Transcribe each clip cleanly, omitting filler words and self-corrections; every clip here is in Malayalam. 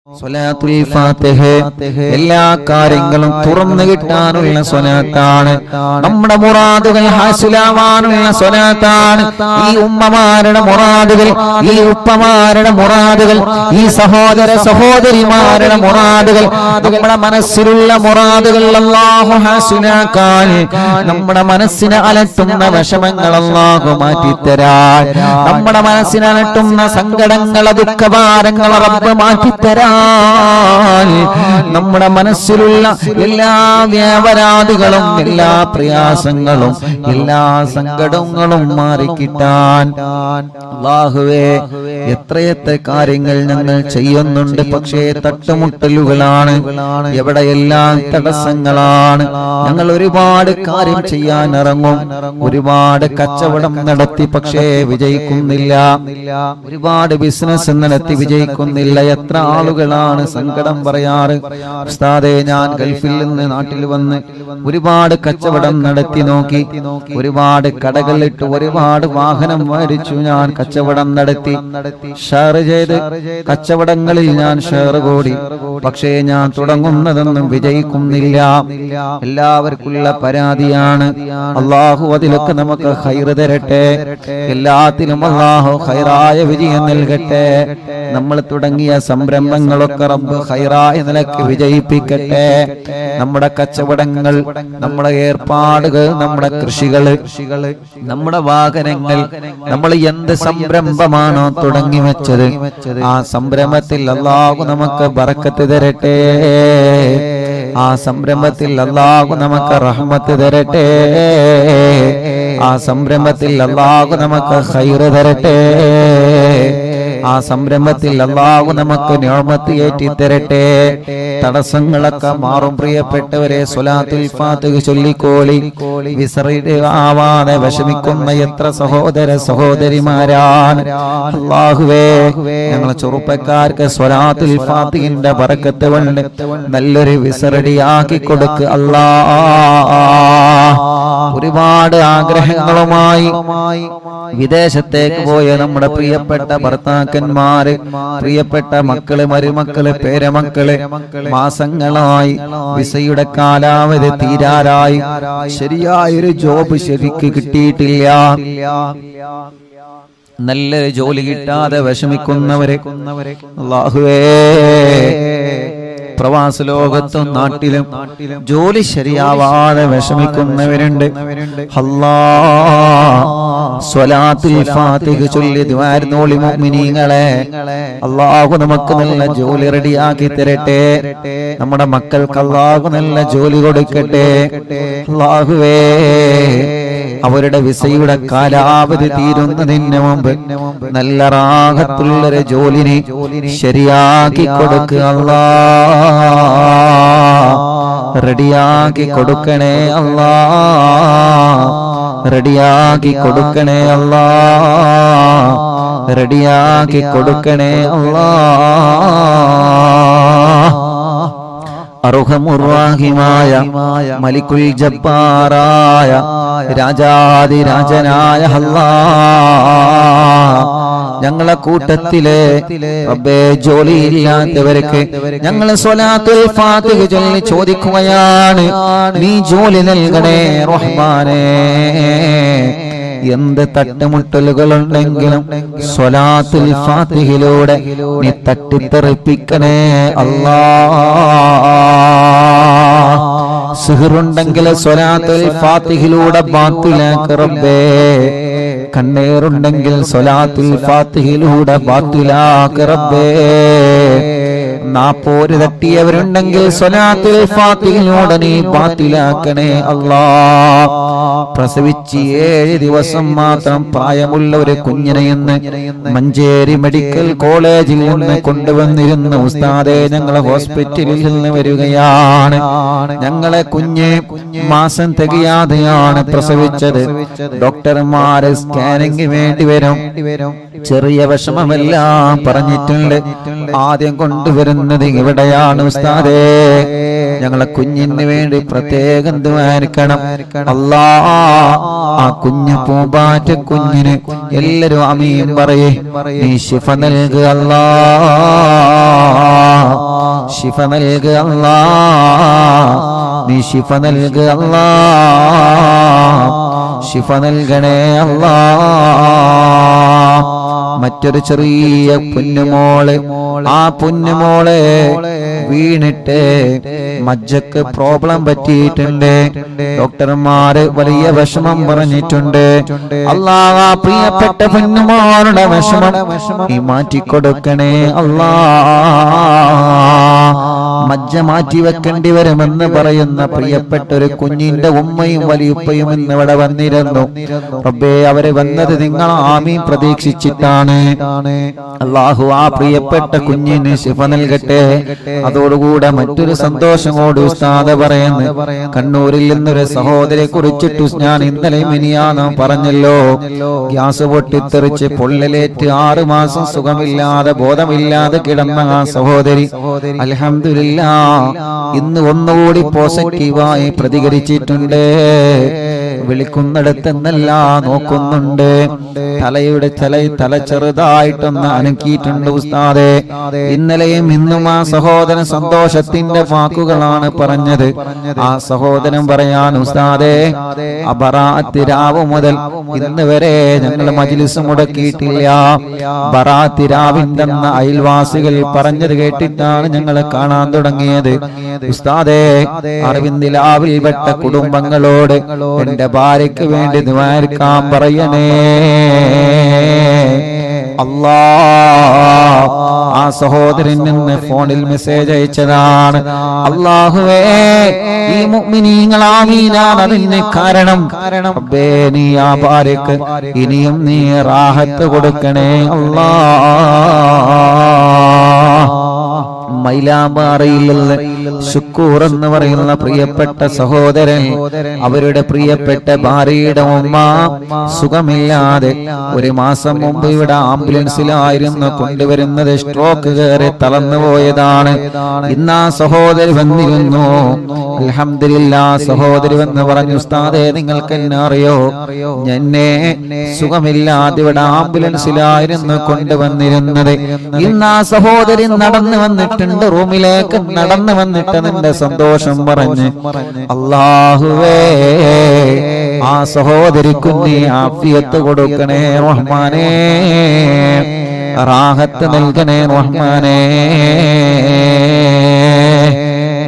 സ്വലാത്തുൽ ഫാത്തിഹ എല്ലാ കാര്യങ്ങളും തുറന്നു കിട്ടാനുള്ള സ്വലാത്താണ്. നമ്മുടെ മുറാദുകൾ ഹാസിലാവാനുള്ള സ്വലാത്താണ്. ഈ ഉമ്മമാരുടെ മുറാദുകൾ, ഈ ഉപ്പമാരുടെ മുറാദുകൾ, ഈ സഹോദര സഹോദരിമാരുടെ മുറാദുകൾ, നമ്മുടെ മനസ്സിലുള്ള മുറാദുകൾ അല്ലാഹു ഹാസിലാക്കാൻ, നമ്മുടെ മനസ്സിനെ അലട്ടുന്ന വിഷമങ്ങൾ അല്ലാഹു മാറ്റിത്തരാൻ, നമ്മുടെ മനസ്സിനെ അലട്ടുന്ന സങ്കടങ്ങൾ ദുഃഖഭാരങ്ങൾ റബ്ബ് മാറ്റിത്തരാൻ, നമ്മുടെ മനസ്സിലുള്ള എല്ലാ വ്യാപരാധികളും എല്ലാ പ്രയാസങ്ങളും എല്ലാ സങ്കടങ്ങളും മാറിക്കിട്ടാൻ അല്ലാഹുവേ എത്രയെത്ര കാര്യങ്ങൾ ഞങ്ങൾ ചെയ്യുന്നുണ്ട്. പക്ഷേ തട്ടുമുട്ടലുകളാണ്, എവിടെയെല്ലാം തടസ്സങ്ങളാണ്. ഞങ്ങൾ ഒരുപാട് കാര്യം ചെയ്യാൻ ഇറങ്ങും, ഒരുപാട് കച്ചവടം നടത്തി പക്ഷേ വിജയിക്കുന്നില്ല, ഒരുപാട് ബിസിനസ് നടത്തി വിജയിക്കുന്നില്ല. എത്ര ആളുകളാണ് സങ്കടം പറയാറ്, ഉസ്താദേ ഞാൻ ഗൾഫിൽ നിന്ന് നാട്ടിൽ വന്ന് ഒരുപാട് കച്ചവടം നടത്തി നോക്കി, ഒരുപാട് കടകളിട്ട് ഒരുപാട് വാഹനം മേടിച്ചു, ഞാൻ കച്ചവടം നടത്തി, ഷെയർ ചെയ്ത് കച്ചവടങ്ങളിൽ ഞാൻ ഷെയർ കൂടി, പക്ഷേ ഞാൻ തുടങ്ങുന്നതൊന്നും വിജയിക്കുന്നില്ല. എല്ലാവർക്കുള്ള പരാതിയാണ്. അല്ലാഹു അതിലൊക്കെ നമുക്ക് ഖൈർ തരട്ടെ, എല്ലാത്തിലും അല്ലാഹു ഖൈറായ വിജയം നൽകട്ടെ. നമ്മൾ തുടങ്ങിയ സംരംഭങ്ങളൊക്കെ റബ്ബ് ഖൈറായ നിലക്ക് വിജയിപ്പിക്കട്ടെ. നമ്മുടെ കച്ചവടങ്ങൾ, നമ്മുടെ ഏർപ്പാടുകൾ, നമ്മുടെ കൃഷികൾ, നമ്മുടെ വാഹനങ്ങൾ, നമ്മൾ എന്ത് സംരംഭമാണോ തുടങ്ങി വെച്ചത് ആ സംരംഭത്തിൽ അല്ലാഹു നമുക്ക് ബറക്കത്ത് തരട്ടെ, ആ സംരംഭത്തിൽ അല്ലാഹു നമുക്ക് റഹ്മത്ത് തരട്ടെ, ആ സംരംഭത്തിൽ അല്ലാഹു നമുക്ക് ഖൈർ തരട്ടെ, ആ സംരംഭത്തിൽ അല്ലാഹു നമുക്ക് നിഅമത്ത് ഏറ്റി തരട്ടെ. തടസ്സങ്ങളൊക്കെ മാറും. പ്രിയപ്പെട്ടവരെ, സ്വലാത്തുൽ ഫാത്തിഹ ചൊല്ലിക്കോളി. വിസറിയുടെ ആവാതെ വിഷമിക്കുന്ന എത്ര സഹോദര സഹോദരിമാരാണ്. അല്ലാഹുവേ ഞങ്ങൾ ചെറുപ്പക്കാർക്ക് സ്വലാത്തുൽ ഫാത്തിഹിന്റെ ബറക്കത്ത് കൊണ്ട് നല്ലൊരു വിസറടിയാക്കി കൊടുക്ക് അല്ലാഹ്. ഒരുപാട് ആഗ്രഹങ്ങളുമായി വിദേശത്തേക്ക് പോയ നമ്മുടെ പ്രിയപ്പെട്ട ഭർത്താക്കന്മാര്, പ്രിയപ്പെട്ട മക്കള്, മരുമക്കള്, പേരമക്കള് മാസങ്ങളായി വിസയുടെ കാലാവധി തീരാറായി, ശരിയായൊരു ജോബ് ശരിക്ക് കിട്ടിയിട്ടില്ല, നല്ലൊരു ജോലി കിട്ടാതെ വിഷമിക്കുന്നവരെ അല്ലാഹുവേ, പ്രവാസ ലോകത്തും നാട്ടിലും ജോലി ശരിയാവാതെ വിഷമിക്കുന്നവരുണ്ട്. അല്ലാഹ് സ്വലാത്തുൽ ഫാത്തിഹ ചൊല്ലി ദുആ ചെയ്തോളി മുഅ്മിനീങ്ങളെ. അല്ലാഹു നമുക്ക് നല്ല ജോലി റെഡിയാക്കി തരട്ടെ, നമ്മുടെ മക്കൾക്ക് അല്ലാഹു നല്ല ജോലി കൊടുക്കട്ടെ. അല്ലാഹുവേ അവരുടെ വിസയുടെ കാലാവധി തീരുന്നതിന് മുമ്പ് നല്ല റാഹത്തുള്ളൊരു ജോലിനെ ശരിയാക്കി കൊടുക്കുക അല്ലാഹ്, റെഡിയാക്കി കൊടുക്കണേ അല്ലാഹ്, റെഡിയാക്കി കൊടുക്കണേ അല്ലാഹ്, റെഡിയാക്കി കൊടുക്കണേ അല്ലാഹ്. അർഹമുർറാഹിമായ മലിക്കുൽ ജബ്ബാറായ രാജാതിരാജനായ അല്ലാഹ്, ഞങ്ങളെ കൂട്ടത്തിലെ റബ്ബേ ജോലിയില്ലാത്തവർക്ക് ഞങ്ങൾ സ്വലാത്തുൽ ഫാത്തിഹ ചൊല്ലി ചോദിക്കുകയാണ്, നീ ജോലി നൽകണേ റഹ്മാനേ. എന്ത് തട്ടുമുട്ടലുകളുണ്ടെങ്കിലും സ്വലാത്തുൽ ഫാത്തിഹയിലൂടെ നീ തട്ടിത്തെറിപ്പിക്കണേ അല്ലാഹ്. സിഹറുണ്ടെങ്കിൽ സ്വലാത്തുൽ ഫാത്തിഹയിലൂടെ ബാത്തിലാക്ക് റബ്ബേ, കണ്ണേറുണ്ടെങ്കിൽ സ്വലാത്തുൽ ഫാത്തിഹയിലൂടെ ബാത്തിലാക്ക് റബ്ബേ, നാപ്പോര് തട്ടിയവരുണ്ടെങ്കിൽ സ്വലാത്തുൽ ഫാത്തിഹയിലൂടെ നീ ബാത്തിലാക്കണേ അല്ലാഹ്. പ്രസവിച്ച് 7 ദിവസം മാത്രം പ്രായമുള്ള ഒരു കുഞ്ഞിനെ ഇന്ന് മഞ്ചേരി മെഡിക്കൽ കോളേജിൽ നിന്ന് കൊണ്ടുവന്നിരുന്ന ഉസ്താദേ, ഞങ്ങളെ ഹോസ്പിറ്റലിൽ നിന്ന് വരികയാണ്. ഞങ്ങളെ കുഞ്ഞ് മാസം തികയാതെയാണ് പ്രസവിച്ചത്. ഡോക്ടർമാര് സ്കാനിങ് വേണ്ടി വരും, ചെറിയ വിഷമമെല്ലാം പറഞ്ഞിട്ടുണ്ട്. ആദ്യം കൊണ്ടുവരുന്നത് ഇവിടെയാണ് ഉസ്താദേ, ഞങ്ങളെ കുഞ്ഞിന് വേണ്ടി പ്രത്യേകം ദുആരിക്കണം അല്ലാഹ്. ആ കുഞ്ഞു പൂമ്പാറ്റ കുഞ്ഞിന് എല്ലാരും ആമീൻ പറയേ, നീ ശിഫ നൽകുക അല്ലാഹ്. ശിഫ നൽകുക അല്ലാഹ്, നീ ശിഫ നൽകുക അല്ലാഹ്, ശിഫ നൽകണേ അല്ലാഹ്. മറ്റൊരു ചെറിയ പൊന്നുമോള്, ആ പൊന്നുമോളെ വീണിട്ട് മജ്ജക്ക് പ്രോബ്ലം പറ്റിയിട്ടുണ്ട്. ഡോക്ടർമാര് വലിയ വിഷമം പറഞ്ഞിട്ടുണ്ട്. അല്ലാഹ് ആ പ്രിയപ്പെട്ട പൊന്നുമോളുടെ വിഷമം നീ മാറ്റിക്കൊടുക്കണേ അല്ലാഹ്. മജ്ജ മാറ്റി വെക്കേണ്ടി വരുമെന്ന് പറയുന്ന പ്രിയപ്പെട്ട ഒരു കുഞ്ഞിന്റെ ഉമ്മയും വലിയുപ്പയും ഇന്ന് ഇവിടെ വന്നിരുന്നു. റബ്ബേ, അവര് വന്നത് നിങ്ങൾ ആമീൻ പ്രതീക്ഷിച്ചിട്ടാണ്. അല്ലാഹു ആ പ്രിയപ്പെട്ട കുഞ്ഞിന് ശിഫ നൽകട്ടെ. അതോടുകൂടെ മറ്റൊരു സന്തോഷം കൂടി ഉസ്താദ് പറയുന്നു. കണ്ണൂരിൽ നിന്നൊരു സഹോദരിയെ കുറിച്ചിട്ട് ഞാൻ ഇന്നലെ മിനിയാന്ന് പറഞ്ഞല്ലോ, ഗ്യാസ് പൊട്ടിത്തെറിച്ച് പൊള്ളലേറ്റ് 6 മാസം സുഖമില്ലാതെ ബോധമില്ലാതെ കിടന്ന ആ സഹോദരി അൽഹംദുലില്ലാഹ് ഇന്ന് ഒന്നുകൂടി പോസിറ്റീവായി പ്രതികരിച്ചിട്ടുണ്ട്. വിളിക്കുന്നിടത്തെന്നല്ല നോക്കുന്നുണ്ട്. തല ചെറുതായിട്ടൊന്ന് അനക്കിയിട്ടുണ്ട് ഉസ്താദെ. ഇന്നലെയും ഇന്നും ആ സഹോദരൻ സന്തോഷത്തിന്റെ വാക്കുകളാണ് പറഞ്ഞത്. ആ സഹോദരൻ പറയാൻ ഉസ്താദെ, ബറാഅത്ത് രാവ് മുതൽ ഇന്ന് വരെ ഞങ്ങൾ മജ്ലിസ് മുടക്കിയിട്ടില്ല. ബറാഅത്ത് രാവിന്റെ അയൽവാസികൾ പറഞ്ഞത് കേട്ടിട്ടാണ് ഞങ്ങൾ കാണാൻ തുടങ്ങിയത്. ഉസ്താദെ, അറിവിന്ദിലാവിൽ പെട്ട കുടുംബങ്ങളോട് എന്റെ ഭാര്യയ്ക്ക് വേണ്ടി ദുആക്കാൻ പറയണേ അല്ലാഹ്. ആ സഹോദരൻ നിന്ന് ഫോണിൽ മെസ്സേജ് അയച്ചതാണ്. അല്ലാഹുവേ, ഈ മുഅ്മിനീങ്ങൾ ആമീനാണ് അതിന് കാരണം. റബ്ബേ, നീ ആ ഭാര്യക്ക് ഇനിയും നീ റാഹത്ത് കൊടുക്കണേ അല്ലാഹ്. മൈലാമ്പാറയിൽ ശുക്കൂർ എന്ന് പറയുന്ന പ്രിയപ്പെട്ട സഹോദരൻ, അവരുടെ പ്രിയപ്പെട്ട ഭാര്യയുടെ ഉമ്മ സുഖമില്ലാതെ 1 മാസം മുമ്പ് ഇവിടെ ആംബുലൻസിലായിരുന്നു കൊണ്ടുവരുന്നത്. സ്ട്രോക്ക് കയറി തളർന്നു പോയതാണ്. ഇന്ന് ആ സഹോദരി വന്നിരുന്നു. അൽഹംദുലില്ലാഹ്, സഹോദരി വന്ന് പറഞ്ഞു, ഉസ്താദേ, നിങ്ങൾക്ക് എന്നെ അറിയോ? എന്നെ സുഖമില്ലാതെ ഇവിടെ ആംബുലൻസിലായിരുന്നു കൊണ്ടുവന്നിരുന്നത്. ഇന്ന് ആ സഹോദരി നടന്നു വന്നിട്ടുണ്ട്, റൂമിലേക്ക് നടന്നു വന്നിട്ട് നിന്റെ സന്തോഷം പറഞ്ഞ്. അല്ലാഹുവേ, ആ സഹോദരിക്ക് നീ ആഫിയത്ത് കൊടുക്കണേ റഹ്മാനേ, റാഹത്ത് നൽകണേ റഹ്മാനേ.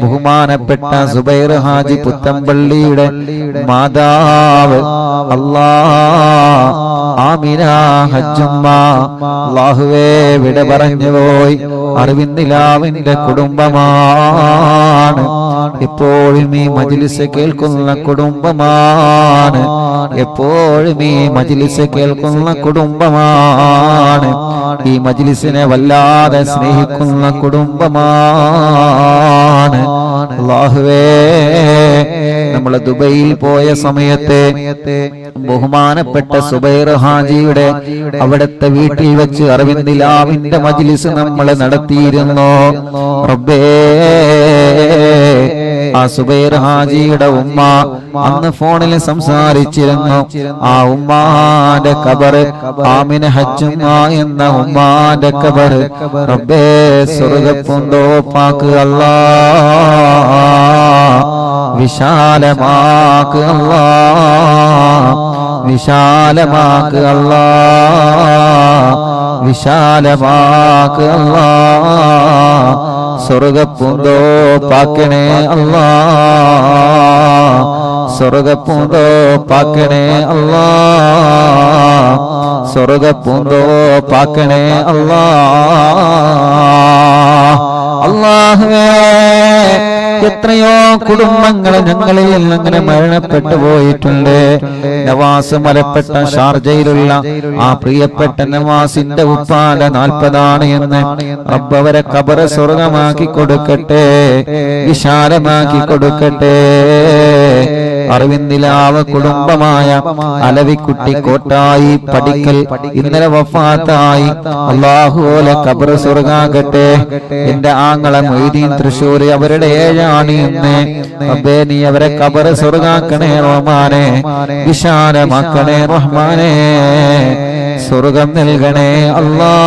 ബഹുമാനപ്പെട്ട സുബൈർ ഹാജി പുത്തമ്പള്ളിയുടെ മാതാവ് അല്ലാഹ് ആമിന ഹജ്ജുമ്മ അല്ലാഹുവേ വിട പറഞ്ഞു പോയി. അറിവിന്ദിലാവിന്റെ കുടുംബമാണ്. എപ്പോഴും ഈ മജ്ലിസ് കേൾക്കുന്ന കുടുംബമാണ്. എപ്പോഴും ഈ മജ്ലിസ് കേൾക്കുന്ന കുടുംബമാണ്. ഈ മജ്ലിസിനെ വല്ലാതെ സ്നേഹിക്കുന്ന കുടുംബമാണ്. അല്ലാഹുവേ, നമ്മൾ ദുബൈയിൽ പോയ സമയത്ത് ബഹുമാനപ്പെട്ട സുബൈർ ഹാജിയുടെ അവിടുത്തെ വീട്ടിൽ വെച്ച് അറിവിന്ദിലാവിന്റെ മജ്ലിസ് നമ്മൾ നടത്തിയിരുന്നു. റബ്ബേ, ആ സുബൈർ ഹാജിയുടെ ഉമ്മ അന്ന് ഫോണിൽ സംസാരിച്ചിരുന്നു. ആ ഉമ്മാന്റെ ഖബറ് ആമിന ഹജ്ജുമ്മ എന്ന ഉമ്മാന്റെ ഖബറ് റബ്ബേ സ്വർഗ്ഗപ്പൂന്തോപ്പാക്ക് അല്ലാഹ്, വിശാലമാക്ക് അല്ലാഹ്, വിശാലമാക്ക് അല്ലാഹ്, വിശാലമാക്ക് അല്ലാഹ്. സ്വർഗ്ഗപ്പൂന്തോപ്പാക്കണേ അല്ലാഹ്, സ്വർഗ്ഗപ്പൂന്തോപ്പാക്കണേ അല്ലാഹ്, സ്വർഗ്ഗപ്പൂന്തോപ്പാക്കണേ അല്ലാഹ്. അല്ലാഹുവേ, എത്രയോ കുടുംബങ്ങൾ ഞങ്ങളിൽ അങ്ങനെ മരണപ്പെട്ടു പോയിട്ടുണ്ട്. നവാസ് മലപ്പെട്ട ഷാർജയിലുള്ള ആ പ്രിയപ്പെട്ട നവാസിന്റെ ഉപ്പാന്റെ 40 എന്ന് റബ്ബ് അവരെ ഖബർ സ്വർഗ്ഗമാക്കി കൊടുക്കട്ടെ, വിശാലമാക്കി കൊടുക്കട്ടെ. അറിവിന്ദിലാവ് കുടുംബമായ അലവിക്കുട്ടി കോട്ടായി പടിക്കൽ ഇന്നലെ വഫാത്തായി. അല്ലാഹുവേ, ഖബർ സ്വർഗ്ഗാകട്ടെ. എന്റെ ആങ്ങളെ മൊയ്തീൻ തൃശ്ശൂർ, അവരുടെ 7 ഇന്ന്. റബ്ബേ, നീ അവരെ ഖബർ സ്വർഗ്ഗാക്കണേ റഹ്മാനേ, വിശാലമാക്കണേ റഹ്മാനേ, സ്വർഗ്ഗം നൽകണേ അല്ലാഹ്.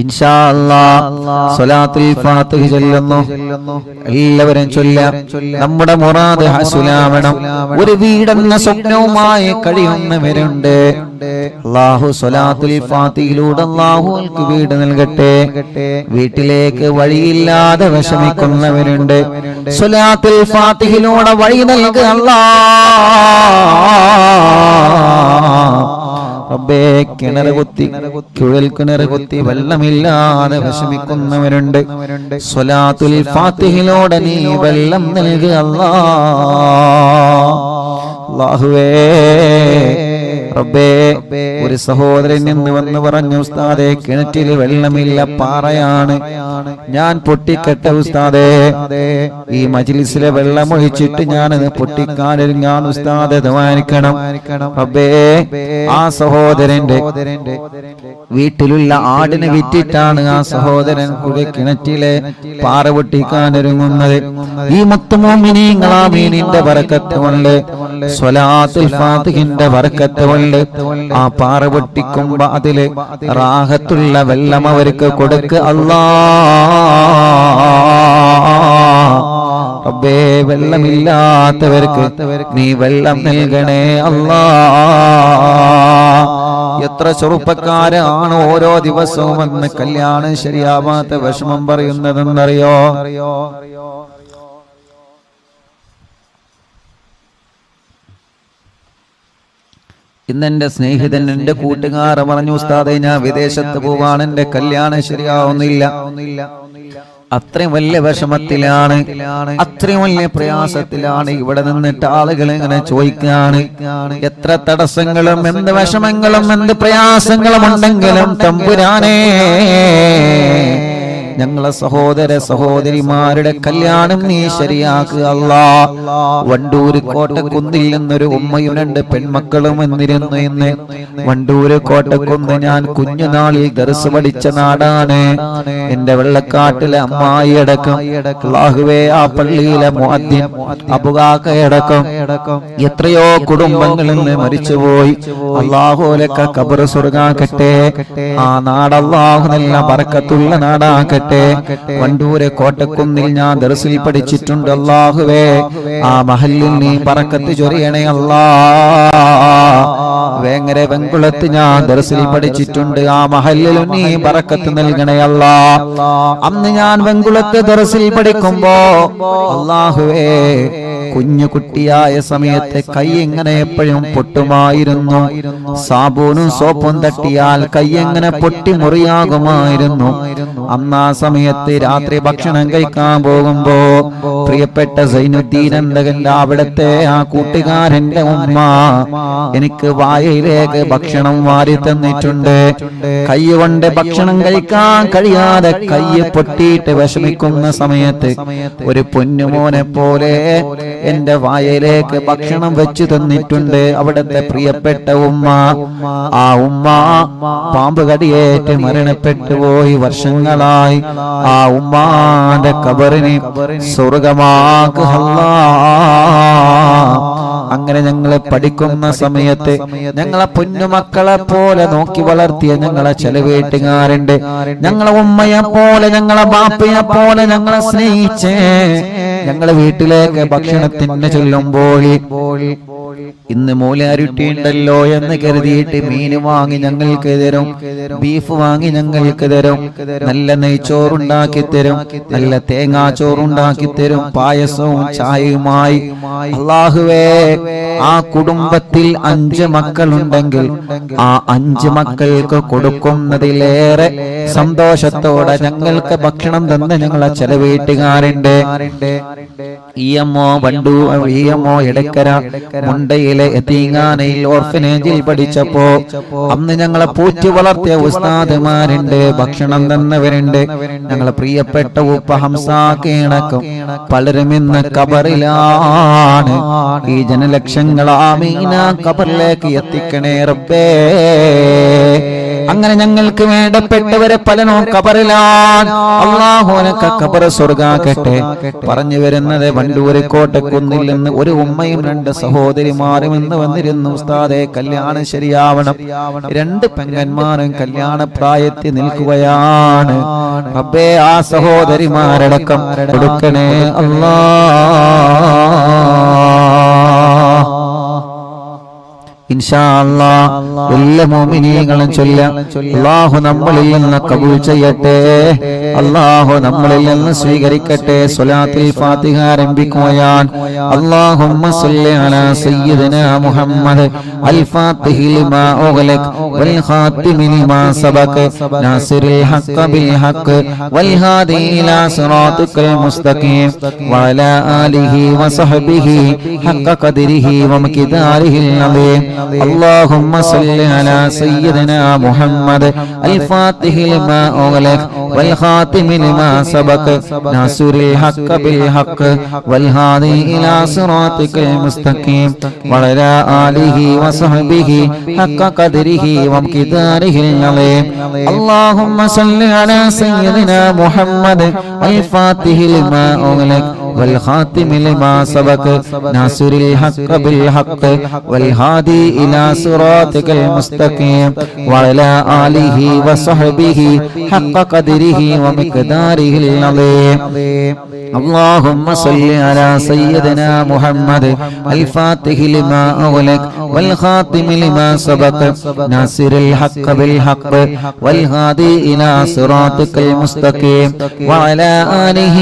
ഇൻഷാ അല്ലാഹ് സ്വലാത്തുൽ ഫാത്തിഹ ചൊല്ലുന്നു. എല്ലാവരും ചൊല്ലാം. നമ്മുടെ മുറാദ് ഹസുലാവണം. ഒരു വീടെന്ന സ്വപ്നവുമായി കഴിയുന്നവരുണ്ട്. അല്ലാഹു സ്വലാത്തുൽ ഫാത്തിഹയിലൂടെ അല്ലാഹുവിற்கு വീട് നൽകട്ടെ. വീട്ടിലേക്ക് വഴിയില്ലാതെ വിഷമിക്കുന്നവരുണ്ട്. സ്വലാത്തുൽ ഫാത്തിഹയിലൂടെ വഴി നൽകുക അല്ലാഹ്. റബ്ബേ, കിണർ കുത്തി കുഴൽ കിണർ കുത്തി വെള്ളമില്ലാതെ വിഷമിക്കുന്നവരുണ്ട്. സ്വലാത്തുൽ ഫാത്തിഹയിലൂടെ നീ വെള്ളം നൽകുക അല്ലാഹുവേ. റബ്ബേ, ഒരു സഹോദരൻ നിന്ന് വന്ന് പറഞ്ഞു, ഉസ്താദേ കിണറ്റിൽ വെള്ളമില്ല, പാറയാണ്, ഞാൻ പൊട്ടിക്കട്ടെ ഉസ്താദേ. ഈ മജ്ലിസിലെ വെള്ളം ഒഴിച്ചിട്ട് ഞാനത് പൊട്ടിക്കാനൊരുങ്ങാൻ ഉസ്താദേ ദുആനിക്കണം. റബ്ബേ, ആ സഹോദരന്റെ വീട്ടിലുള്ള ആടിനെ വിറ്റിട്ടാണ് ആ സഹോദരൻ കൂടി കിണറ്റിലെ പാറ പൊട്ടിക്കാനൊരുങ്ങുന്നത്. ഈ മുത്തുമോമിനീങ്ങളാമീനിന്റെ ബറക്കത്ത് കൊണ്ട്, സ്വലാത്തുൽ ഫാത്തിഹിന്റെ ബറക്കത്ത് കൊണ്ട് ആ പാറ പൊട്ടിക്കുമ്പോ അതില് റാഹത്തുള്ള വെള്ളം അവർക്ക് കൊടുക്കുക അല്ലാഹ്. റബ്ബേ, വെള്ളമില്ലാത്തവർക്ക് നീ വെള്ളം നൽകണേ അല്ലാഹ്. എത്ര ചെറുപ്പക്കാരാണ് ഓരോ ദിവസവും വന്ന് കല്യാണം ശരിയാവാത്ത വിഷമം പറയുന്നതെന്നറിയോ? ഇന്നെന്റെ സ്നേഹിതൻ, എന്റെ കൂട്ടുകാർ പറഞ്ഞു, ഉസ്താദേ ഞാൻ വിദേശത്ത് പോവാണ്, എന്റെ കല്യാണം ശരിയാവുന്നില്ല. അത്രയും വലിയ വിഷമത്തിലാണ്, അത്രയും വലിയ പ്രയാസത്തിലാണ്. ഇവിടെ നിന്നിട്ട് ആളുകൾ ഇങ്ങനെ ചോദിക്കാണ്, എത്ര തടസ്സങ്ങളും എന്ത് വിഷമങ്ങളും എന്ത് പ്രയാസങ്ങളും ഉണ്ടെങ്കിലും തമ്പുരാനേ, ഞങ്ങളെ സഹോദര സഹോദരിമാരുടെ കല്യാണം നീ ശരിയാക്കുക അല്ലാഹ്. വണ്ടൂര് കോട്ടക്കുന്നിൽ നിന്നൊരു ഉമ്മയും രണ്ട് പെൺമക്കളും വന്നിരുന്നു. ഇന്ന് വണ്ടൂര് കോട്ടക്കുന്ന് ഞാൻ കുഞ്ഞുനാളിൽ ദർസ് പഠിച്ച നാടാണ്. എന്റെ വെള്ളക്കാട്ടിലെ അമ്മായി അടക്കം, അല്ലാഹുവേ, ആ പള്ളിയിലെ മുഅദ്ദിൻ അബുകാക്കയടക്കം എത്രയോ കുടുംബങ്ങളിൽ നിന്ന് മരിച്ചുപോയി. അല്ലാഹുലക്ക ഖബർ സ്വർഗ്ഗാക്കട്ടെ. ആ നാട് അല്ലാഹു നല്ല ബറക്കത്തുള്ള നാടാക്കട്ടെ. വണ്ടൂര് കോട്ടക്കുന്നിൽ ഞാൻ ദർസിൽ പഠിച്ചിട്ടുണ്ട്. അല്ലാഹുവേ, ആ മഹല്ലിൽ നീ ബറക്കത്ത് ചൊരിയണേ അല്ലാഹ്. വേങ്ങര വെങ്കുളത്ത് ഞാൻ ദർസിൽ പഠിച്ചിട്ടുണ്ട്. ആ മഹല്ലിൽ നീ ബറക്കത്ത് നൽകണേ അല്ലാഹ്. അന്ന് ഞാൻ വെങ്കുളത്ത് ദർസിൽ പഠിക്കുമ്പോ അല്ലാഹുവേ, കുഞ്ഞു കുട്ടിയായ സമയത്ത് കൈ എങ്ങനെ എപ്പോഴും പൊട്ടുമായിരുന്നു. സാബൂനും സോപ്പും തട്ടിയാൽ കൈ എങ്ങനെ പൊട്ടി മുറിയാകുമായിരുന്നു. അന്ന് ആ സമയത്ത് രാത്രി ഭക്ഷണം കഴിക്കാൻ പോകുമ്പോ പ്രിയപ്പെട്ട സൈനുദ്ദീൻ എന്തകന്റെ അവിടത്തെ ആ കൂട്ടുകാരന്റെ ഉമ്മ എനിക്ക് വായയിലേക്ക് ഭക്ഷണം വാരി തന്നിട്ടുണ്ട്. കൈ കൊണ്ട് ഭക്ഷണം കഴിക്കാൻ കഴിയാതെ കൈ പൊട്ടിയിട്ട് വിഷമിക്കുന്ന സമയത്ത് ഒരു പൊന്നുമോനെ പോലെ എന്റെ വായയിലേക്ക് ഭക്ഷണം വെച്ചു തന്നിട്ടുണ്ട് അവിടത്തെ പ്രിയപ്പെട്ട ഉമ്മ. ആ ഉമ്മ പാമ്പ് കടിയേറ്റ് മരണപ്പെട്ടു പോയി വർഷങ്ങളായി. ആ ഉമ്മാന്റെ ഖബറിനെ സ്വർഗ്ഗമാക്കുക അല്ലാഹ്. അങ്ങനെ ഞങ്ങളെ പഠിക്കുന്ന സമയത്ത് ഞങ്ങളെ പൊന്നുമക്കളെ പോലെ നോക്കി വളർത്തിയ ഞങ്ങളെ ചില വീട്ടുകാരുണ്ട്. ഞങ്ങളെ ഉമ്മയെ പോലെ ഞങ്ങളെ ബാപ്പയെ പോലെ ഞങ്ങളെ സ്നേഹിച്ച് ഞങ്ങളെ വീട്ടിലേക്ക് ഭക്ഷണത്തിന് ചെല്ലുമ്പോൾ ഇന്ന് മൂലാരുട്ടിയുണ്ടല്ലോ എന്ന് കരുതിയിട്ട് മീന് വാങ്ങി ഞങ്ങൾക്ക് തരും, ബീഫ് വാങ്ങി ഞങ്ങൾക്ക് തരും, നല്ല നെയ്ച്ചോറുണ്ടാക്കി തരും, നല്ല തേങ്ങാച്ചോറുണ്ടാക്കി തരും, പായസവും ചായയുമായി. അല്ലാഹുവേ, ആ കുടുംബത്തിൽ 5 മക്കളുണ്ടെങ്കിൽ ആ 5 മക്കൾക്ക് കൊടുക്കുന്നതിലേറെ സന്തോഷത്തോടെ ഞങ്ങൾക്ക് ഭക്ഷണം തന്ന് ഞങ്ങളെ ചില വീട്ടുകാരുണ്ട്. ഈയമ്മോ എടക്കര മുണ്ടയിലെ യതീംഖാനയിൽ ഓർഫനേജിൽ പഠിച്ചപ്പോ അന്ന് ഞങ്ങളെ പൂറ്റി വളർത്തിയ ഉസ്താദുമാരുണ്ട്, ഭക്ഷണം തന്നവരുണ്ട്. ഞങ്ങളെ പ്രിയപ്പെട്ട ഉപ്പ ഹംസാക്കണക്കും പലരും ഇന്ന് ഖബറിലാണ്. ഈ ജനലക്ഷങ്ങൾ ആമീന ഖബറിലേക്ക് എത്തിക്കണേ റബ്ബേ. അങ്ങനെ ഞങ്ങൾക്ക് വേണ്ടപ്പെട്ടവരെ പലനോ ഖബറിലാണ്. അല്ലാഹു അനക്ക് ഖബർ സ്വർഗ്ഗാക്കട്ടെ. പറഞ്ഞു വരുന്നത് വണ്ടൂര് കോട്ടക്കുന്നിൽ നിന്ന് ഒരു ഉമ്മയും രണ്ട് സഹോദരിമാരും ഇന്ന് വന്നിരുന്നു. ഉസ്താദേ, കല്യാണം ശരിയാവണം. രണ്ട് പെങ്ങന്മാരും കല്യാണ പ്രായത്തിൽ നിൽക്കുകയാണ്. റബ്ബേ, ആ സഹോദരിമാരടക്കം കൊടുക്കണേ അല്ലാ. ഇൻഷാ അല്ലാഹ് എല്ലാ മുഅ്മിനീങ്ങളും ചൊല്ലാം. അല്ലാഹു നമ്മളിൽ നിന്ന് കബൂൽ ചെയ്യട്ടെ. അല്ലാഹു നമ്മളിൽ നിന്ന് സ്വീകരിക്കട്ടെ. സ്വലാത്തുൽ ഫാത്തിഹ ആരംഭിക്കുകയാണ്. അല്ലാഹുമ്മ സ്വല്ലി അലാ സയ്യിദിനാ മുഹമ്മദ് അൽ ഫാത്തിഹി ലിമാ ഉഗ്ലഖ് വൽ ഖാതിമി ലിമാ സബഖ നാസിറിൽ ഹഖ് ബിൽ ഹഖ് വൽ ഹാദി ഇലാ സിറാത്തിക്കൽ മുസ്തഖീം വഅലാ ആലിഹി വസഹ്ബിഹി ഹഖ് ഖദ്രിഹി വമിഖ്ദാരിഹിൽ അദീം. اللهم صل على سيدنا محمد الفاتح لما أغلق والخاتم لما سبق ناصر الحق بالحق والهادي إلى صراطك المستقيم وعلى آله وصحبه حق قدره ومقداره العظيم. اللهم صل على سيدنا محمد الفاتح لما أغلق والخاتم لما سبق ناصر الحق بالحق والهادي إلى صراطك المستقيم وعلى آله وصحبه حق قدره ومقداره العظيم. اللهم صل على سيدنا محمد الفاتح لما أغلق والخاتم لما سبق ناصر الحق بالحق والهادي إلى صراطك المستقيم وعلى آله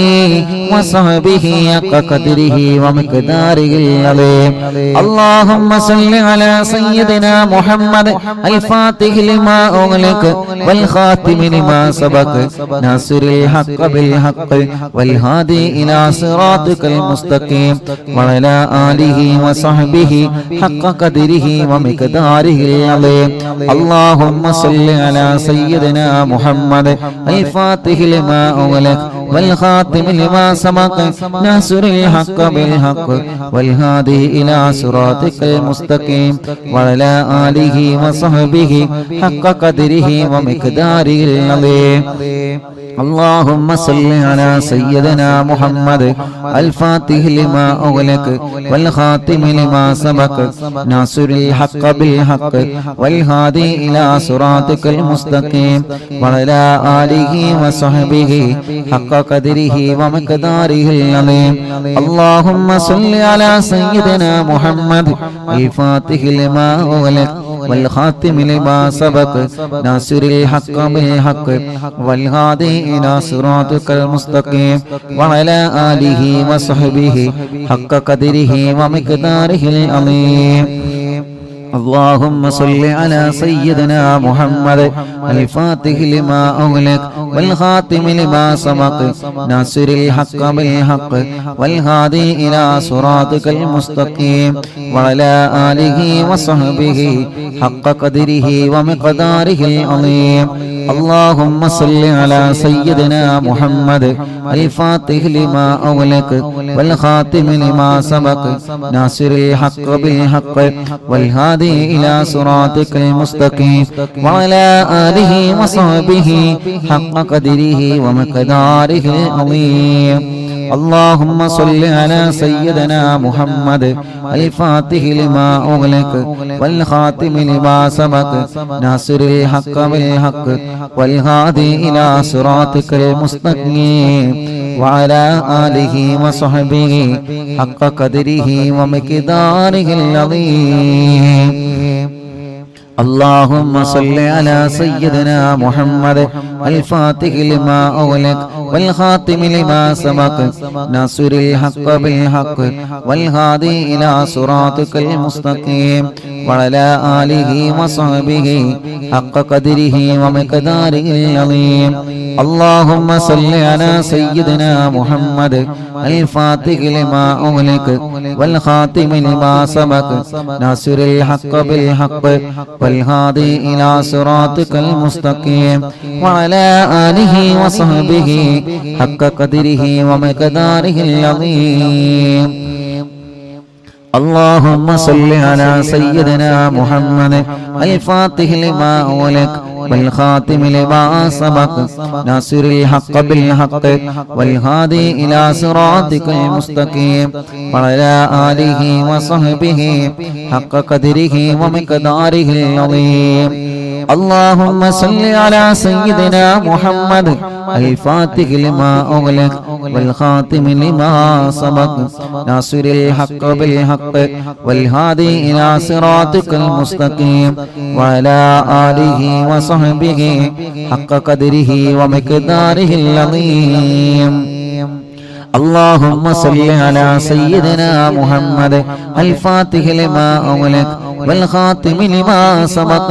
وصحبه حق قدره ومقداره العظيم. اللهم صل على سيدنا محمد الفاتح لما أغلق والخاتم لما سبق ناصر الحق بالحق والهادي إلى صراطك المستقيم وعلى آله وصحبه حق قدره ومقداره العظيم. اللهم صل على سيدنا محمد الفاتح لما أغلق والخاتم لما سبق ناصر الحق بالحق والهادي إلى صراطك المستقيم وعلى آله وصحبه حق قدره ومقداره العظيم. اللهم صل على سيدنا محمد الفاتح لما أغلق والخاتم لما سبق ناصر الحق بالحق والهادي إلى صراطك المستقيم وعلى آله وصحبه حق قدره ومقداره العظيم. اللهم صل على سيدنا محمد الفاتح لما أغلق والخاتم لما سبق ناصر الحق بالحق والهادي إلى صراطك المستقيم وعلى آله وصحبه حق قدره ومقداره العظيم. اللهم صل على سيدنا محمد الفاتح لما أغلق والخاتم لما سبق ناصر الحق بالحق والهادي إلى صراطك المستقيم وعلى آله وصحبه حق قدره ومقداره العظيم. اللهم صل على سيدنا محمد الفاتح لما أغلق والخاتم لما سبق ناصر الحق بالحق والهادي إلى صراطك المستقيم وعلى آله وصحبه حق قدره ومقداره العظيم. اللهم صل على سيدنا محمد الفاتح لما أغلق والخاتم لما سبق ناصر الحق بالحق والهادي إلى صراطك المستقيم وعلى آله وصحبه حق قدره ومقداره العظيم. اللهم صل على سيدنا محمد الفاتح لما أغلق والخاتم لما سبق ناصر الحق بالحق والهادي إلى صراطك المستقيم وعلى آله وصحبه حق قدره ومقداره العظيم. اللهم صل على سيدنا محمد الفاتح لما أغلق والخاتم لما سبق ناصر الحق بالحق والهادي إلى صراطك المستقيم وعلى آله وصحبه حق قدره ومقداره العظيم. اللهم صل على سيدنا محمد الفاتح لما أغلق والخاتم لما سبق ناصر الحق بالحق والهادي إلى صراطك المستقيم وعلى آله وصحبه حق قدره ومقداره العظيم اللهم صل على سيدنا محمد الفاتح لما أغلق والخاتم لما سبق ناصر الحق بالحق والهادي إلى صراطك المستقيم وعلى آله وصحبه حق قدره ومقداره العظيم اللهم صل على سيدنا محمد الفاتح لما أغلق والخاتم لما سبق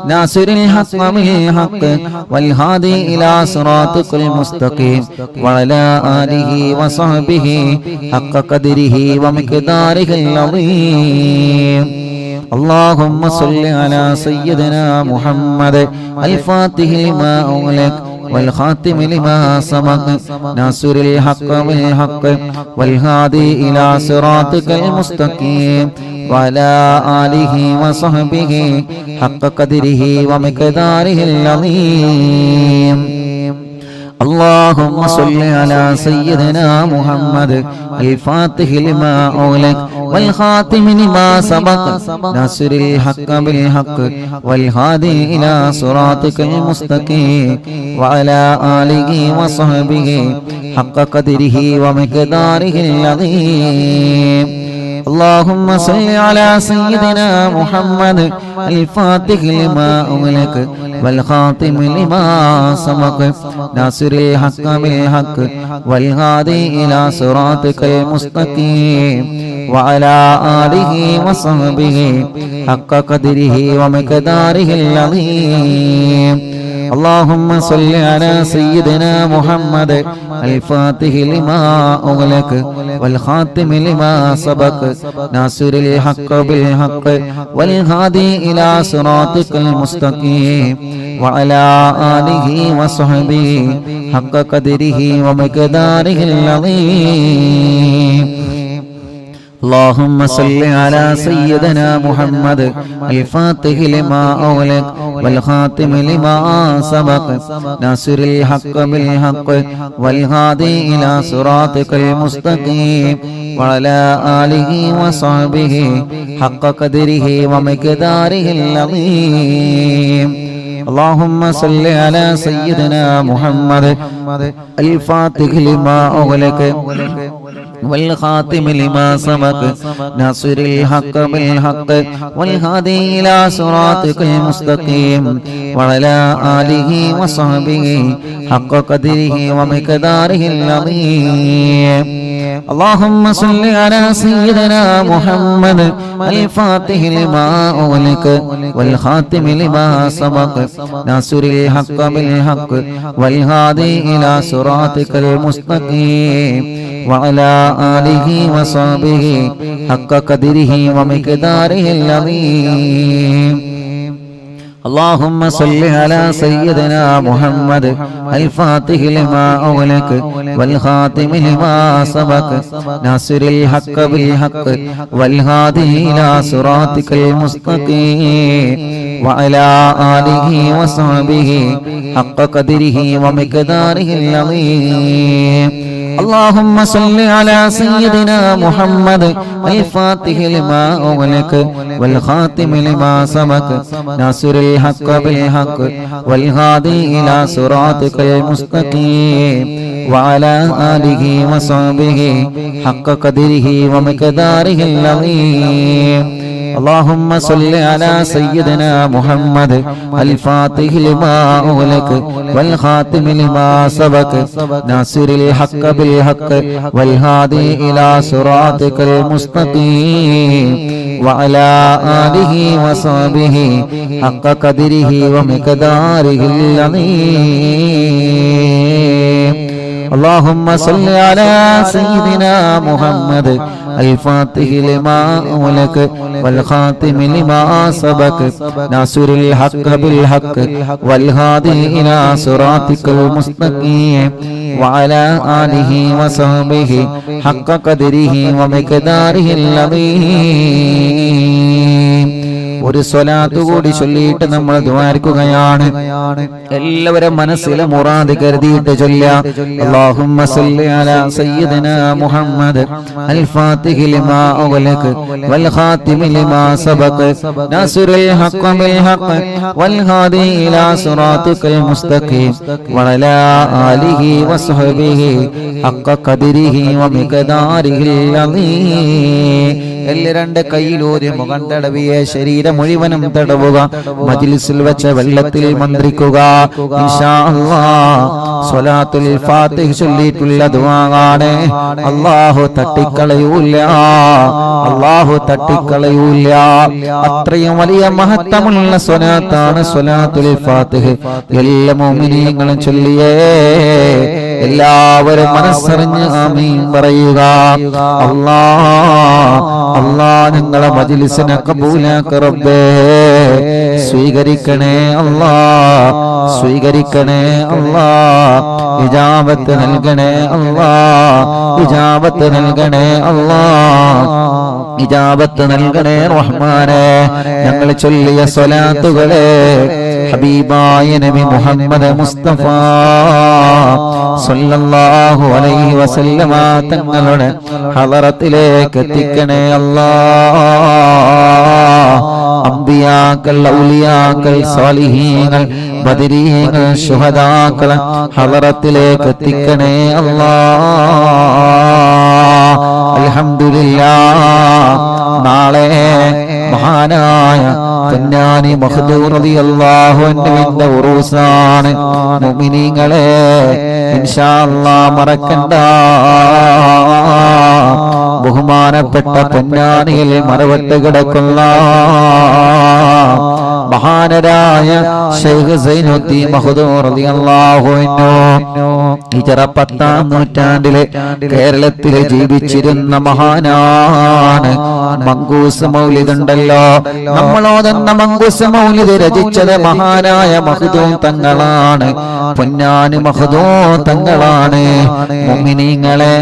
ناصر الحق بالحق والهادي إلى صراطك المستقيم وعلى آله وصحبه حق قدره ومقداره العظيم اللهم صل على سيدنا محمد الفاتح لما أغلق والخاتم لما سبق ناصر الحق بالحق والهادي إلى صراطك المستقيم وعلى آله وصحبه حق قدره ومقداره العظيم اللهم صل على سيدنا محمد الفاتح لما أغلق والخاتم لما سبق ناصر الحق بالحق والهادي إلى صراطك المستقيم وعلى آله وصحبه حق قدره ومقداره العظيم اللهم صل على سيدنا محمد الفاتح لما أغلق والخاتم لما سبق ناصر الحق بالحق والهادي إلى صراطك المستقيم وعلى آله وصحبه حق قدره ومقداره العظيم اللهم صل على سيدنا محمد الفاتح لما أغلق والخاتم لما سبق ناصر الحق بالحق والهادي إلى صراطك المستقيم وعلى آله وصحبه حق قدره ومقداره العظيم اللهم صل على سيدنا محمد الفاتح لما أغلق والخاتم لما سبق ناصر الحق بالحق والهادي إلى صراطك المستقيم وعلى آله وصحبه حق قدره ومقداره العظيم اللهم صل على سيدنا محمد الفاتح لما أغلق والخاتم لما سبق ناصر الحق بالحق والهادي إلى صراطك المستقيم وعلى آله وصحبه حق قدره ومقداره العظيم اللهم صل على سيدنا محمد الفاتح لما أغلق والخاتم لما سبق ناصر الحق بالحق والهادي إلى صراطك المستقيم وعلى آله وصحبه حق قدره ومقداره العظيم اللهم صل على سيدنا محمد الفاتح لما أغلق والخاتم لما سبق ناصر الحق بالحق والهادي إلى صراطك المستقيم وعلى آله وصحبه حق قدره ومقداره العظيم اللهم صل على سيدنا محمد الفاتح لما أغلق والخاتم لما سبق ناصر الحق بالحق والهادي إلى صراطك المستقيم وعلى آله وصحبه حق قدره ومقداره العظيم اللهم صل على سيدنا محمد الفاتح لما أغلق والخاتم لما سبق ناصر الحق بالحق والهادي إلى صراطك المستقيم وعلى آله وصحبه حق قدره ومقداره العظيم اللهم صل على سيدنا محمد الفاتح لما أغلق والخاتم لما سبق ناصر الحق بالحق والهادي إلى صراطك المستقيم وعلى آله وصحبه حق قدره ومقداره العظيم. ഒരു സ്വലാത്ത് കൂടി ചൊല്ലിയിട്ട് നമ്മൾ ദുആർക്കുകയാണ്. എല്ലാവരും മനസ്സിലെ മുറാദ് കരുതിയിട്ട് ചൊല്ലാം. അല്ലാഹുമ്മ സല്ലി അലാ സയ്യിദിനാ മുഹമ്മദ് അൽ ഫാത്തിഹി ലിമാ ഉഗ്ലിഖ വൽ ഖാതിമി ലിമാ സബഖ നാസിറുൽ ഹഖ് ബിൽ ഹഖ് വൽ ഹാദി ഇലാ സിറാത്തിക്കൽ മുസ്തഖീം വഅലാ ആലിഹി വസ്ഹബിഹി ഹഖ ഖദരിഹി വമിഖദാരിഹിൽ അളീം. രണ്ട് കൈയിലൂരി മുഖം തടവിയെ ശരീരം മുഴുവനും തടവുക. മജ്ലിസിൽ വെച്ച വെള്ളത്തിൽ മന്ത്രിക്കുക. ഇൻഷാ അല്ലാഹ് സ്വലാത്തുൽ ഫാത്തിഹ ചൊല്ലിയിട്ടുള്ള ദുആയാണ്. അല്ലാഹു തട്ടിക്കളയൂല, അല്ലാഹു തട്ടിക്കളയൂല. അത്രയും വലിയ മഹത്വമുള്ള സ്വലാത്താണ് സ്വലാത്തുൽ ഫാത്തിഹ. എല്ലാ മുഅ്മിനീങ്ങളും ചൊല്ലിയേ. എല്ലാവരും മനസ്സറിഞ്ഞ് ആമീൻ പറയുക. അല്ലാഹ് ഞങ്ങളെ മജ്ലിസിനെ കബൂലാക്ക റബ്ബേ. സ്വീകരിക്കണേ അല്ലാഹ്, സ്വീകരിക്കണേ അല്ലാഹ്. ഇജാബത്ത് നൽകണേ അല്ലാഹ്, ഇജാബത്ത് നൽകണേ അല്ലാഹ്, ഇജാബത്ത് നൽകണേ റഹ്മാനേ. ഞങ്ങൾ ചൊല്ലിയ സ്വലാത്തുകളെ ഹബീബായ നബി മുഹമ്മദ് മുസ്തഫ സല്ലല്ലാഹു അലൈഹി വസല്ലമ തങ്ങളുടെ ഹളറത്തിലേക്ക് എത്തിക്കണേ അല്ലാഹ്. അംബിയാക്കൾ, ഔലിയാക്കൾ, സാലിഹീങ്ങൾ, ബദരീങ്ങൾ, ശുഹദാക്കൾ ഹളറത്തിലേക്ക് എത്തിക്കണേ അല്ലാഹ്. അൽഹംദുലില്ലാഹ്. നാളെ മഹാനായ പൊന്നാനി മഖ്ദൂർ റളിയല്ലാഹു അൻഹുവിന്റെ ഉറൂസാണ്. മുഅ്മിനീങ്ങളെ ഇൻഷാ അല്ലാഹ് മറക്കണ്ട. ബഹുമാനപ്പെട്ട പൊന്നാനിയിൽ മറവട്ട് കിടക്കുന്ന മഹാനരായ ശൈഖ് സൈനുദ്ദീൻ മഖ്ദൂർ റളിയല്ലാഹു അൻഹു ഹിജറ 10-ാം നൂറ്റാണ്ടിലെ കേരളത്തിൽ ജീവിച്ചിരുന്ന മഹാനാണ്. മങ്കൂസ് മൗലിദ് ഉണ്ടല്ലോ, നമ്മളോതെന്ന മങ്കൂസ് മൗലിദ് രചിച്ചത് മഹാനായ മഖ്ദൂം തങ്ങളാണ്. പൊന്നാനി മഖ്ദൂം തങ്ങളാണ്. മുഅ്മിനീങ്ങളെ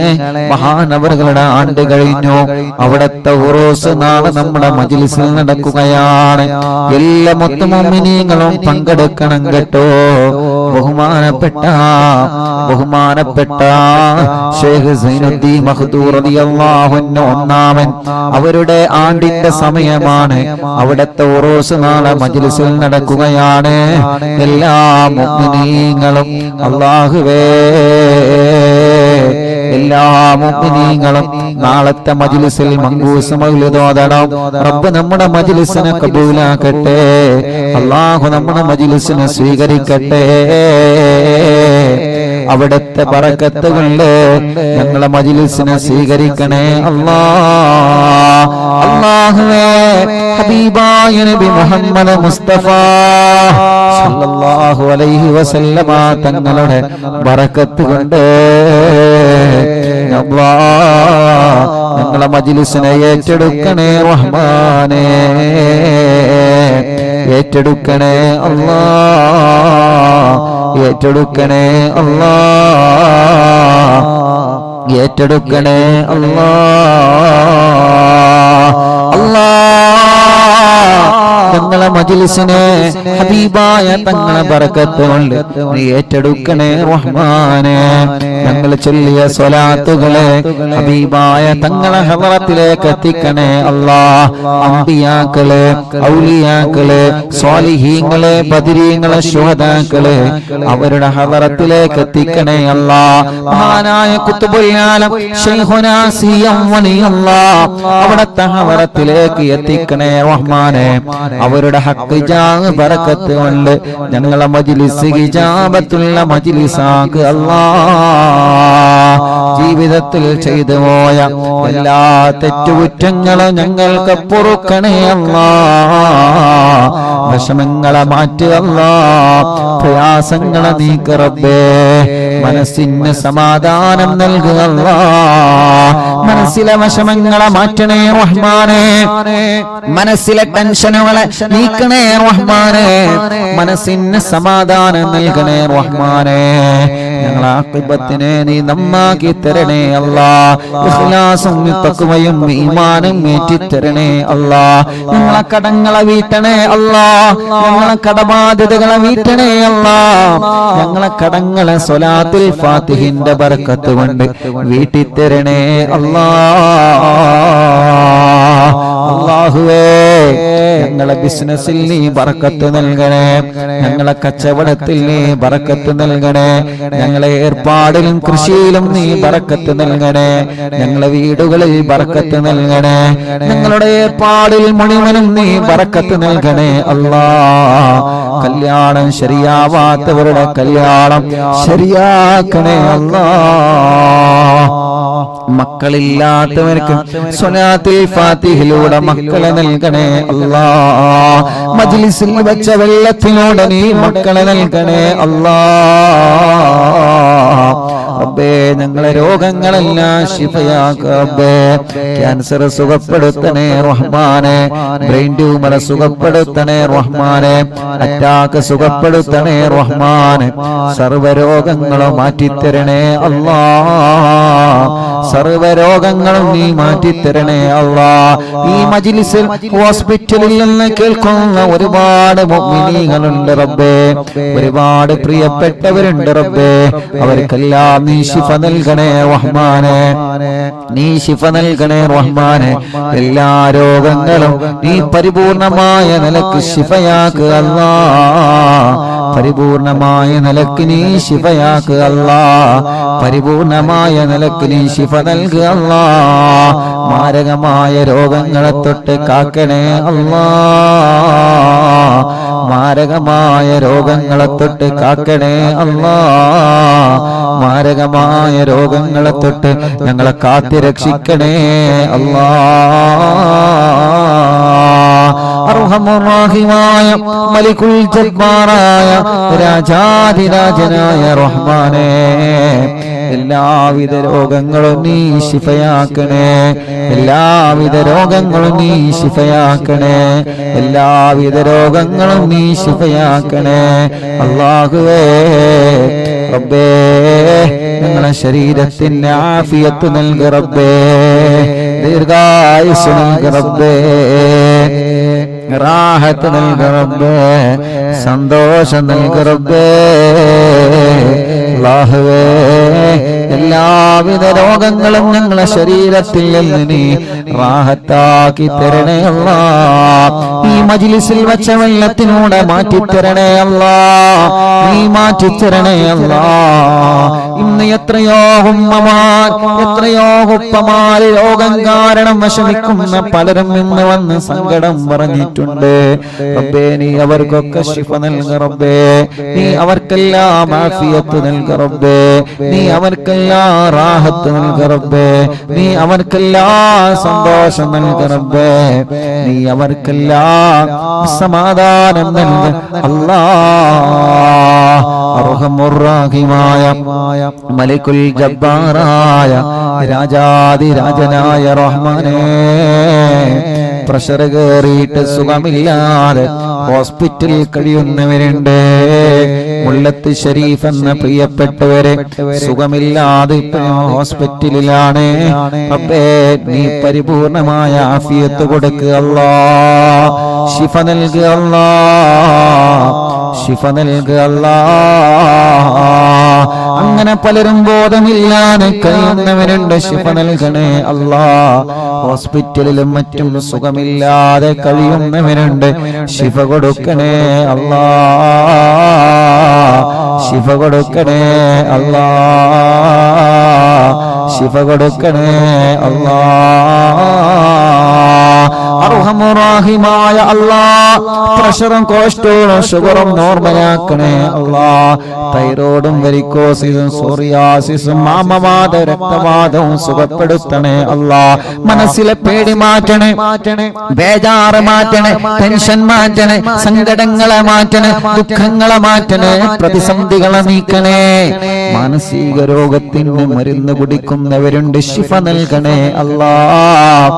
മഹാനവറുകളുടെ ആണ്ട് കഴിഞ്ഞു. അവിടത്തെ ഉറൂസ് നാളെ നമ്മുടെ മജ്ലിസിൽ നടക്കുകയാണ്. എല്ലാ മുഅ്മിനീങ്ങളും പങ്കെടുക്കണം കേട്ടോ. ബഹുമാനപ്പെട്ട ശൈഖ് സൈനുദ്ദീൻ മഖ്ദൂർ റളിയല്ലാഹു അൻഹു ഒന്നാമൻ അവരുടെ ആണ്ടിന്റെ സമയമാണ്. അവിടത്തെ ഉറൂസ് നാളെ മജ്ലിസിൽ നടക്കുകയാണ്. എല്ലാ മുഅ്മിനീങ്ങളും അല്ലാഹുവേ, എല്ലാ മുഅ്മിനീങ്ങളും നാളത്തെ മജ്ലിസിൽ മങ്കൂസ് മൗലിദ് ഓതണം. റബ്ബ് നമ്മുടെ മജ്ലിസിനെ കബൂലാക്കട്ടെ. അല്ലാഹു നമ്മുടെ മജ്ലിസിനെ സ്വീകരിക്കട്ടെ. അവിടുത്തെ ബറക്കത്ത് കൊണ്ട് ഞങ്ങളെ മജ്ലിസിനെ സ്വീകരിക്കണേ അല്ലാഹ്. അല്ലാഹുവേ, ഹബീബായ നബി മുഹമ്മദ് മുസ്തഫ സല്ലല്ലാഹു അലൈഹി വസല്ലമ തങ്ങളുടെ ബറക്കത്ത് കൊണ്ട് ഞങ്ങളെ മജ്ലിസിനെ ഏറ്റെടുക്കണേ റഹ്മാനേ, ഏറ്റെടുക്കണേ അല്ലാഹ്, ഏറ്റെടുക്കണേ അല്ലാഹ്, ഏറ്റെടുക്കണേ അല്ലാഹ്. ഞങ്ങളെ മജ്ലിസിനെ ഹബീബായ തങ്ങളെ ബറക്കത്ത് കൊണ്ട് നീ ഏറ്റെടുക്കണേ റഹ്മാനേ. ഞങ്ങൾ ചൊല്ലിയ സ്വലാത്തുകളെ ഹബീബായ തങ്ങളെ ഹളറത്തിലേക്ക് എത്തിക്കണേ അല്ലാഹ്. അംബിയാക്കളെ, ഔലിയാക്കളെ, സ്വാലിഹീങ്ങളെ, ബദരീങ്ങളെ, ശുഹദാക്കളെ അവരുടെ ഹളറത്തിലേക്ക് എത്തിക്കണേ അല്ലാഹ്. മഹാനായ ഖുത്ബുൽ ആലം ശൈഖുനാ സിയം വലിയല്ലാഹ് അവിടത്തെ ഹളറത്തിലേക്ക് എത്തിക്കണേ റഹ്മാനേ. അവരുടെ ഹഖ് ജാഹ് ബറക്കത്ത് കൊണ്ട് ഞങ്ങളെ മജ്ലിസ് ഇജാബത്തുള്ള മജ്ലിസാക്ക് അല്ലാഹ്. ജീവിതത്തിൽ ചെയ്തു പോയ എല്ലാ തെറ്റുകുറ്റങ്ങളും ഞങ്ങൾക്ക് പൊറുക്കണേ അല്ലാ. വിഷമങ്ങളെ മാറ്റി അല്ലാ, പ്രയാസങ്ങളെ നീക്ക് റബ്ബേ. മനസ്സിന് സമാധാനം നൽകുക അല്ലാ. മനസ്സിലെ വിഷമങ്ങളെ മാറ്റണേ റഹ്മാനെ. മനസ്സിലെ ടെൻഷനുകളെ നീക്കണേ റഹ്മാനെ. മനസ്സിന് സമാധാനം നൽകണേ റഹ്മാനെ. ഞങ്ങളെ ആഖിബത്തിനെ നീ നന്നാക്കി തരണേ അല്ലാ. ഇഖ്ലാസും തഖ്വയും ഈമാനും ഏറ്റിത്തരണേ അല്ലാ. ഞങ്ങളെ കടങ്ങളെ വീട്ടണേ അല്ലാ. ഞങ്ങളെ കടബാധ്യതകളെ വീട്ടണേ അല്ലാ. ഞങ്ങളെ കടങ്ങളെ സ്വലാത്തുൽ ഫാത്തിഹിന്റെ ബർക്കത്ത് കൊണ്ട് വീട്ടിത്തരണേ അല്ലാ. അല്ലാഹുവേ, ഞങ്ങളെ ബിസിനസ്സിൽ നീ ബർക്കത്ത് നൽകണേ. ഞങ്ങളെ കച്ചവടത്തിൽ നീ ബർക്കത്ത് നൽകണേ. ഞങ്ങളെ ഏർപ്പാടിലും കൃഷിയിലും നീ ബർക്കത്ത് നൽകണേ. ഞങ്ങളെ വീടുകളിൽ ബർക്കത്ത് നൽകണേ. ഞങ്ങളുടെ ഏർപ്പാടിൽ മുഴുവനും നീ ബർക്കത്ത് നൽകണേ അല്ലാ. കല്യാണം ശരിയാവാത്തവരുടെ കല്യാണം ശരിയാക്കണേ അല്ലാ. മക്കളില്ലാത്തവർക്ക് സ്വലാത്തുൽ ഫാത്തിഹിലൂടെ മക്കളെ നൽകണേ അല്ലാ. മജ്ലിസിൽ വെച്ച വെള്ളത്തിലൂടെ നീ മക്കളെ നൽകണേ അല്ലാ. റബ്ബേ, ഞങ്ങളെ രോഗങ്ങളെല്ലാം ശിഫയാക്കുക റബ്ബേ. ക്യാൻസർ സുഖപ്പെടുത്തണേ റഹ്മാനെ. ബ്രെയിൻ ട്യൂമർ സുഖപ്പെടുത്തണേ റഹ്മാനെ. അറ്റാക്ക് സുഖപ്പെടുത്തണേ റഹ്മാനെ. സർവ്വരോഗങ്ങളും മാറ്റിത്തരണേ അല്ലാ. സർവ്വരോഗങ്ങളും നീ മാറ്റിത്തരണേ അല്ലാ. ഈ മജ്ലിസിൽ ഹോസ്പിറ്റലിൽ നിന്ന് കേൾക്കുന്ന ഒരുപാട് മുഅ്മിനീങ്ങളുണ്ട് റബ്ബേ. ഒരുപാട് പ്രിയപ്പെട്ടവരുണ്ട് റബ്ബേ. അവർക്കെല്ലാം നീ ശിഫ നൽകണേ റഹ്മാനെ. നീ ശിഫ നൽകണേ റഹ്മാനെ. എല്ലാ രോഗങ്ങളും നീ പരിപൂർണമായ നിലക്ക് ശിഫയാക്കുക അല്ലാ. പരിപൂർണമായ നിലക്ക് നീ ശിഫയാക്കുക അല്ലാ. പരിപൂർണമായ നിലക്ക് നീ ശിഫ നൽകുക അല്ലാ. മാരകമായ രോഗങ്ങളെ തൊട്ട് കാക്കണേ അല്ലാ. മാരകമായ രോഗങ്ങളെ തൊട്ട് കാക്കണേ അല്ലാ. മാരകമായ രോഗങ്ങളെ തൊട്ട് ഞങ്ങളെ കാത്തി രക്ഷിക്കണേ അല്ലാ. അർഹമുർ-റഹീമായ മലികുൽ ജബ്ബാറായ രാജാധിരാജനായ റഹ്മാനേ, എല്ലാവിധ രോഗങ്ങളും നീ ശിഫയാക്കണേ. എല്ലാവിധ രോഗങ്ങളും നീ ശിഫയാക്കണേ. എല്ലാവിധ രോഗങ്ങളും നീ ശിഫയാക്കണേ അല്ലാഹുവേ. റബ്ബേ, ഞങ്ങളെ ശരീരത്തിന് ആഫിയത്ത് നൽകി റബ്ബേ. ദീർഘായുസ്സ് നൽകി റബ്ബേ. റാഹത്ത് നൽകി റബ്ബേ. സന്തോഷം നൽകി റബ്ബേ. അല്ലാഹുവേ, എല്ലാവിധ രോഗങ്ങളും ഞങ്ങളെ ശരീരത്തിൽ നിന്ന് നീ റാഹത്താക്കി തരണേ അല്ലാ. ഈ മജ്ലിസിൽ വെച്ച വെള്ളത്തിലൂടെ മാറ്റിത്തരണേ അല്ലാ. നീ മാറ്റിത്തരണേ അല്ലാ. ഇന്ന് എത്രയോ ഉമ്മമാർ, എത്രയോ ഉപ്പമാര് രോഗം കാരണം വിഷമിക്കുന്ന പലരും ഇന്ന് വന്ന് സങ്കടം പറഞ്ഞിട്ടുണ്ട് റബ്ബേ. നീ അവർക്കൊക്കെ ശിഫ നൽക റബ്ബേ. നീ അവർക്കെല്ലാം ആഫിയത്ത് നൽക റബ്ബേ. നീ അവർക്കെല്ലാം റാഹത്ത് നൽക റബ്ബേ. നീ അവർക്കെല്ലാം സന്തോഷം നൽക റബ്ബേ. നീ അവർക്കെല്ലാം സമാധാനം നൽക അല്ലാ. അർഹമുർ-റഹീമായ മലികുൽ ജബ്ബാറായ രാജാധിരാജനായ റഹ്മാനേ, പ്രഷർ കയറിയിട്ട് സുഖമില്ലാതെ ഹോസ്പിറ്റലിൽ കഴിയുന്നവരുണ്ട്. മുല്ലത്ത് ഷരീഫ് എന്ന പ്രിയപ്പെട്ടവരെ സുഖമില്ലാതെ ഹോസ്പിറ്റലിലാണ്. റബ്ബേ, നീ പരിപൂർണമായ ആഫിയത്ത് കൊടുക്കുക അല്ലാ. ശിഫ നൽകുക അല്ലാ. ശിഫ നൽകുക അല്ലാ. അങ്ങനെ പലരും ബോധമില്ലാതെ കഴിയുന്നവരുണ്ട്. ശിഫ നൽകണേ അല്ലാ. ഹോസ്പിറ്റലിലും മറ്റും സുഖമില്ലാതെ കഴിയുന്നവരുണ്ട്. ശിഫ കൊടുക്കണേ അല്ലാ. ശിഫ കൊടുക്കണേ അല്ലാ. ശിഫ കൊടുക്കണേ അല്ലാ. അർഹമുറാഹിമായ അല്ലാഹ് പ്രഷറും കൊളസ്ട്രോളും ഷുഗറും നോർമലാക്കണേ അല്ലാഹ്. തൈറോയിഡും വെരിക്കോസിസും സോറിയാസിസും മാമവാദം രക്തവാദവും സുഖപ്പെടുത്തണേ അല്ലാഹ്. മനസ്സിലെ പേടി മാറ്റണേ, ബേജാറ് മാറ്റണേ, ടെൻഷൻ മാറ്റണേ, സങ്കടങ്ങളെ മാറ്റണേ, ദുഃഖങ്ങളെ മാറ്റണേ, പ്രതിസന്ധികളെ നീക്കണേ. മാനസിക രോഗത്തിന് മരുന്ന് കുടിക്കുന്നവരുണ്ട്, ശിഫ നൽകണേ അല്ലാഹ്.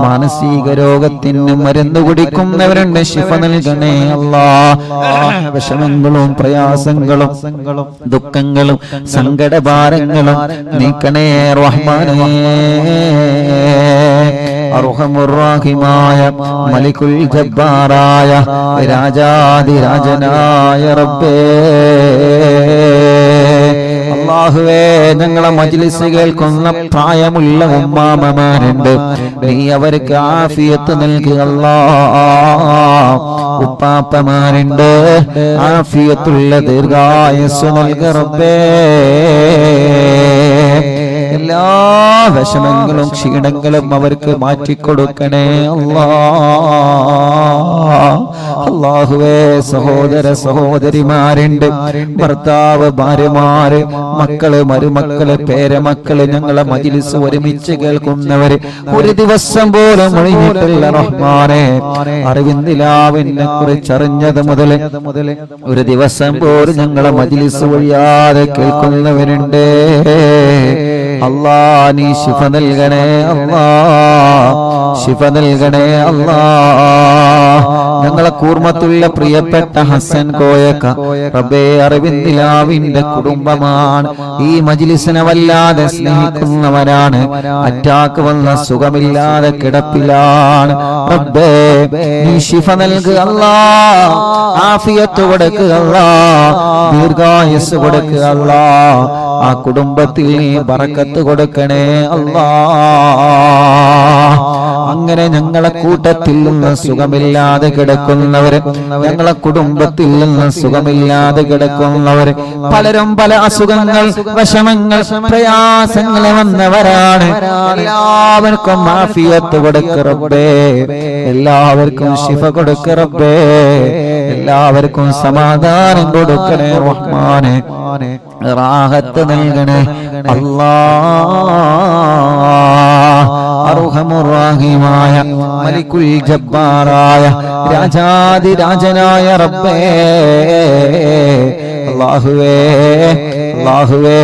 മാനസിക രോഗത്തിന് മരുന്ന് കുടിക്കുന്നവരുണ്ട്, ശിഫ നൽകണേ അല്ലാഹ്. വിഷമങ്ങളും പ്രയാസങ്ങളും ദുഃഖങ്ങളും സങ്കടഭാരങ്ങളും നീക്കണേ റഹ്മാനേ. അർഹമുർറാഹിമായ മലികുൽ ജബ്ബാറായ രാജാധിരാജനായ റബ്ബേ, അല്ലാഹുവേ, ഞങ്ങളെ മജ്ലിസ് കേൾക്കുന്ന പ്രായമുള്ള ഉമ്മാമമാരുണ്ട്, നീ അവർക്ക് ആഫിയത്ത് നൽകുക അല്ലാഹ്. ഉപ്പാപ്പമാരുണ്ട്, ആഫിയത്തുള്ള ദീർഘായുസ്സ് നൽകുക റബ്ബേ. എല്ലാ വിഷമങ്ങളും ക്ഷീണങ്ങളും അവർക്ക് മാറ്റിക്കൊടുക്കണേ അല്ലാഹ്. അല്ലാഹുവേ, സഹോദര സഹോദരിമാരുണ്ട്, ഭർത്താവ്, ഭാര്യമാര്, മക്കള്, മരുമക്കള്, പേരമക്കള്, ഞങ്ങളെ മജ്ലിസ് ഒരുമിച്ച് കേൾക്കുന്നവര് ഒരു ദിവസം പോലും ഒഴിഞ്ഞിട്ടില്ല റഹ്മാനെ. അറിവിന്ദിലാവിനെ കുറിച്ച് അറിഞ്ഞത് മുതൽ ഒരു ദിവസം പോലും ഞങ്ങളെ മജ്ലിസ് ഒഴിയാതെ കേൾക്കുന്നവരുണ്ട്. അല്ലാ, നീ ശിഫ നൽകണേ അല്ലാ, ശിഫ നൽകണേ അല്ലാ. ഞങ്ങളെ കൂർമ്മത്തുള്ള പ്രിയപ്പെട്ട ഹസൻ കോയക്ക റബ്ബേ, അറിവിന്ദിലാവിന്റെ കുടുംബമാണ്. ഈ മജ്ലിസിനെ വല്ലാതെ സ്നേഹിക്കുന്നവരാണ്. അറ്റാക്ക് വന്ന സുഖമില്ലാതെ കിടപ്പിലാണ്. റബ്ബേ, നീ ശിഫ നൽകുക അല്ലാ, ആഫിയത്ത് കൊടുക്കുക അല്ലാ, ദീർഘായുസ്സ് കൊടുക്കുക അല്ലാ. ആ കുടുംബത്തിൽ നീ ബറക്കത്ത് കൊടുക്കണേ അല്ലാ. അങ്ങനെ ഞങ്ങളെ കൂട്ടത്തിൽ നിന്ന് സുഖമില്ലാതെ കിടക്കുന്നവര്, ഞങ്ങളെ കുടുംബത്തിൽ നിന്ന് സുഖമില്ലാതെ കിടക്കുന്നവര്, പലരും പല അസുഖങ്ങൾ, വിഷമങ്ങൾ, പ്രയാസങ്ങൾ വന്നവരാണ്. എല്ലാവർക്കും ആഫിയത്ത് കൊടുക്ക റബ്ബേ, എല്ലാവർക്കും ശിഫ കൊടുക്ക റബ്ബേ, എല്ലാവർക്കും സമാധാനം കൊടുക്കണേ റഹ്മാനെ, റാഹത്ത് നൽകണേ അല്ലാഹ്. അർഹമുർറാഹിമായ മലികുൽ ജബ്ബാറായ രാജാധിരാജനായ റബ്ബേ, അല്ലാഹുവേ, അല്ലാഹുവേ,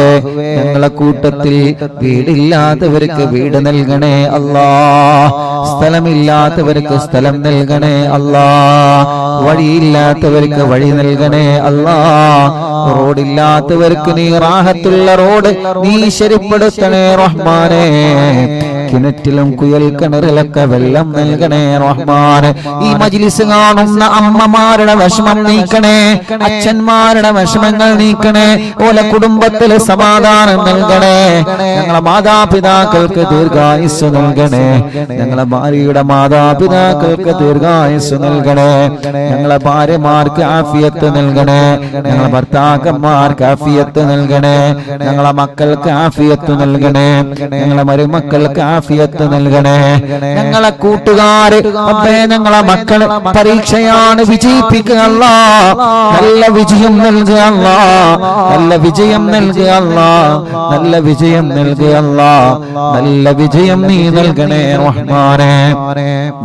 ഞങ്ങളെ കൂട്ടത്തിൽ വീടില്ലാത്തവർക്ക് വീട് നൽകണേ അല്ലാഹ്. സ്ഥലമില്ലാത്തവർക്ക് സ്ഥലം നൽകണേ അല്ലാഹ്. വഴിയില്ലാത്തവർക്ക് വഴി നൽകണേ അല്ലാഹ്. റോഡില്ലാത്തവർക്ക് നീ റാഹത്തുള്ള റോഡ് നീ ശരിപ്പെടുത്തണേ റഹ്മാനേ. കിണറ്റിലും കുയൽ കിണറിലൊക്കെ വെള്ളം നൽകണേ റഹ്മാനെ. ഈ മജ്ലിസ് കാണുന്ന അമ്മമാരുടെ വിഷമം നീക്കണേ, അച്ഛന്മാരുടെ വിഷമങ്ങൾ നീക്കണേ, ഓലെ കുടുംബത്തിലെ സമാധാനം നൽകണേ. ഞങ്ങളെ മാതാപിതാക്കൾക്ക് ദീർഘായുസ് നൽകണേ, ഞങ്ങളെ ഭാര്യയുടെ മാതാപിതാക്കൾക്ക് ദീർഘായുസ് നൽകണേ, ഞങ്ങളെ ഭാര്യമാർക്ക് ആഫിയത്ത് നൽകണേ, ഞങ്ങളെ ഭർത്താക്കന്മാർക്ക് ആഫിയത്ത് നൽകണേ, ഞങ്ങളെ മക്കൾക്ക് ആഫിയത്ത് നൽകണേ, ഞങ്ങളെ മരുമക്കൾക്ക് ആഫിയത്ത് നൽകണേ. ഞങ്ങളെ കൂട്ടുകാര്, ഞങ്ങളെ മക്കള് പരീക്ഷയാണ്, വിജയിപ്പിക്കുക അല്ലാഹ്. നല്ല വിജയം നൽകുക അല്ലാഹ്, നല്ല വിജയം നൽകുക അല്ലാഹ്, നല്ല വിജയം നൽകുക അല്ലാഹ്, നല്ല വിജയം നീ നൽകണേ റഹ്മാനേ.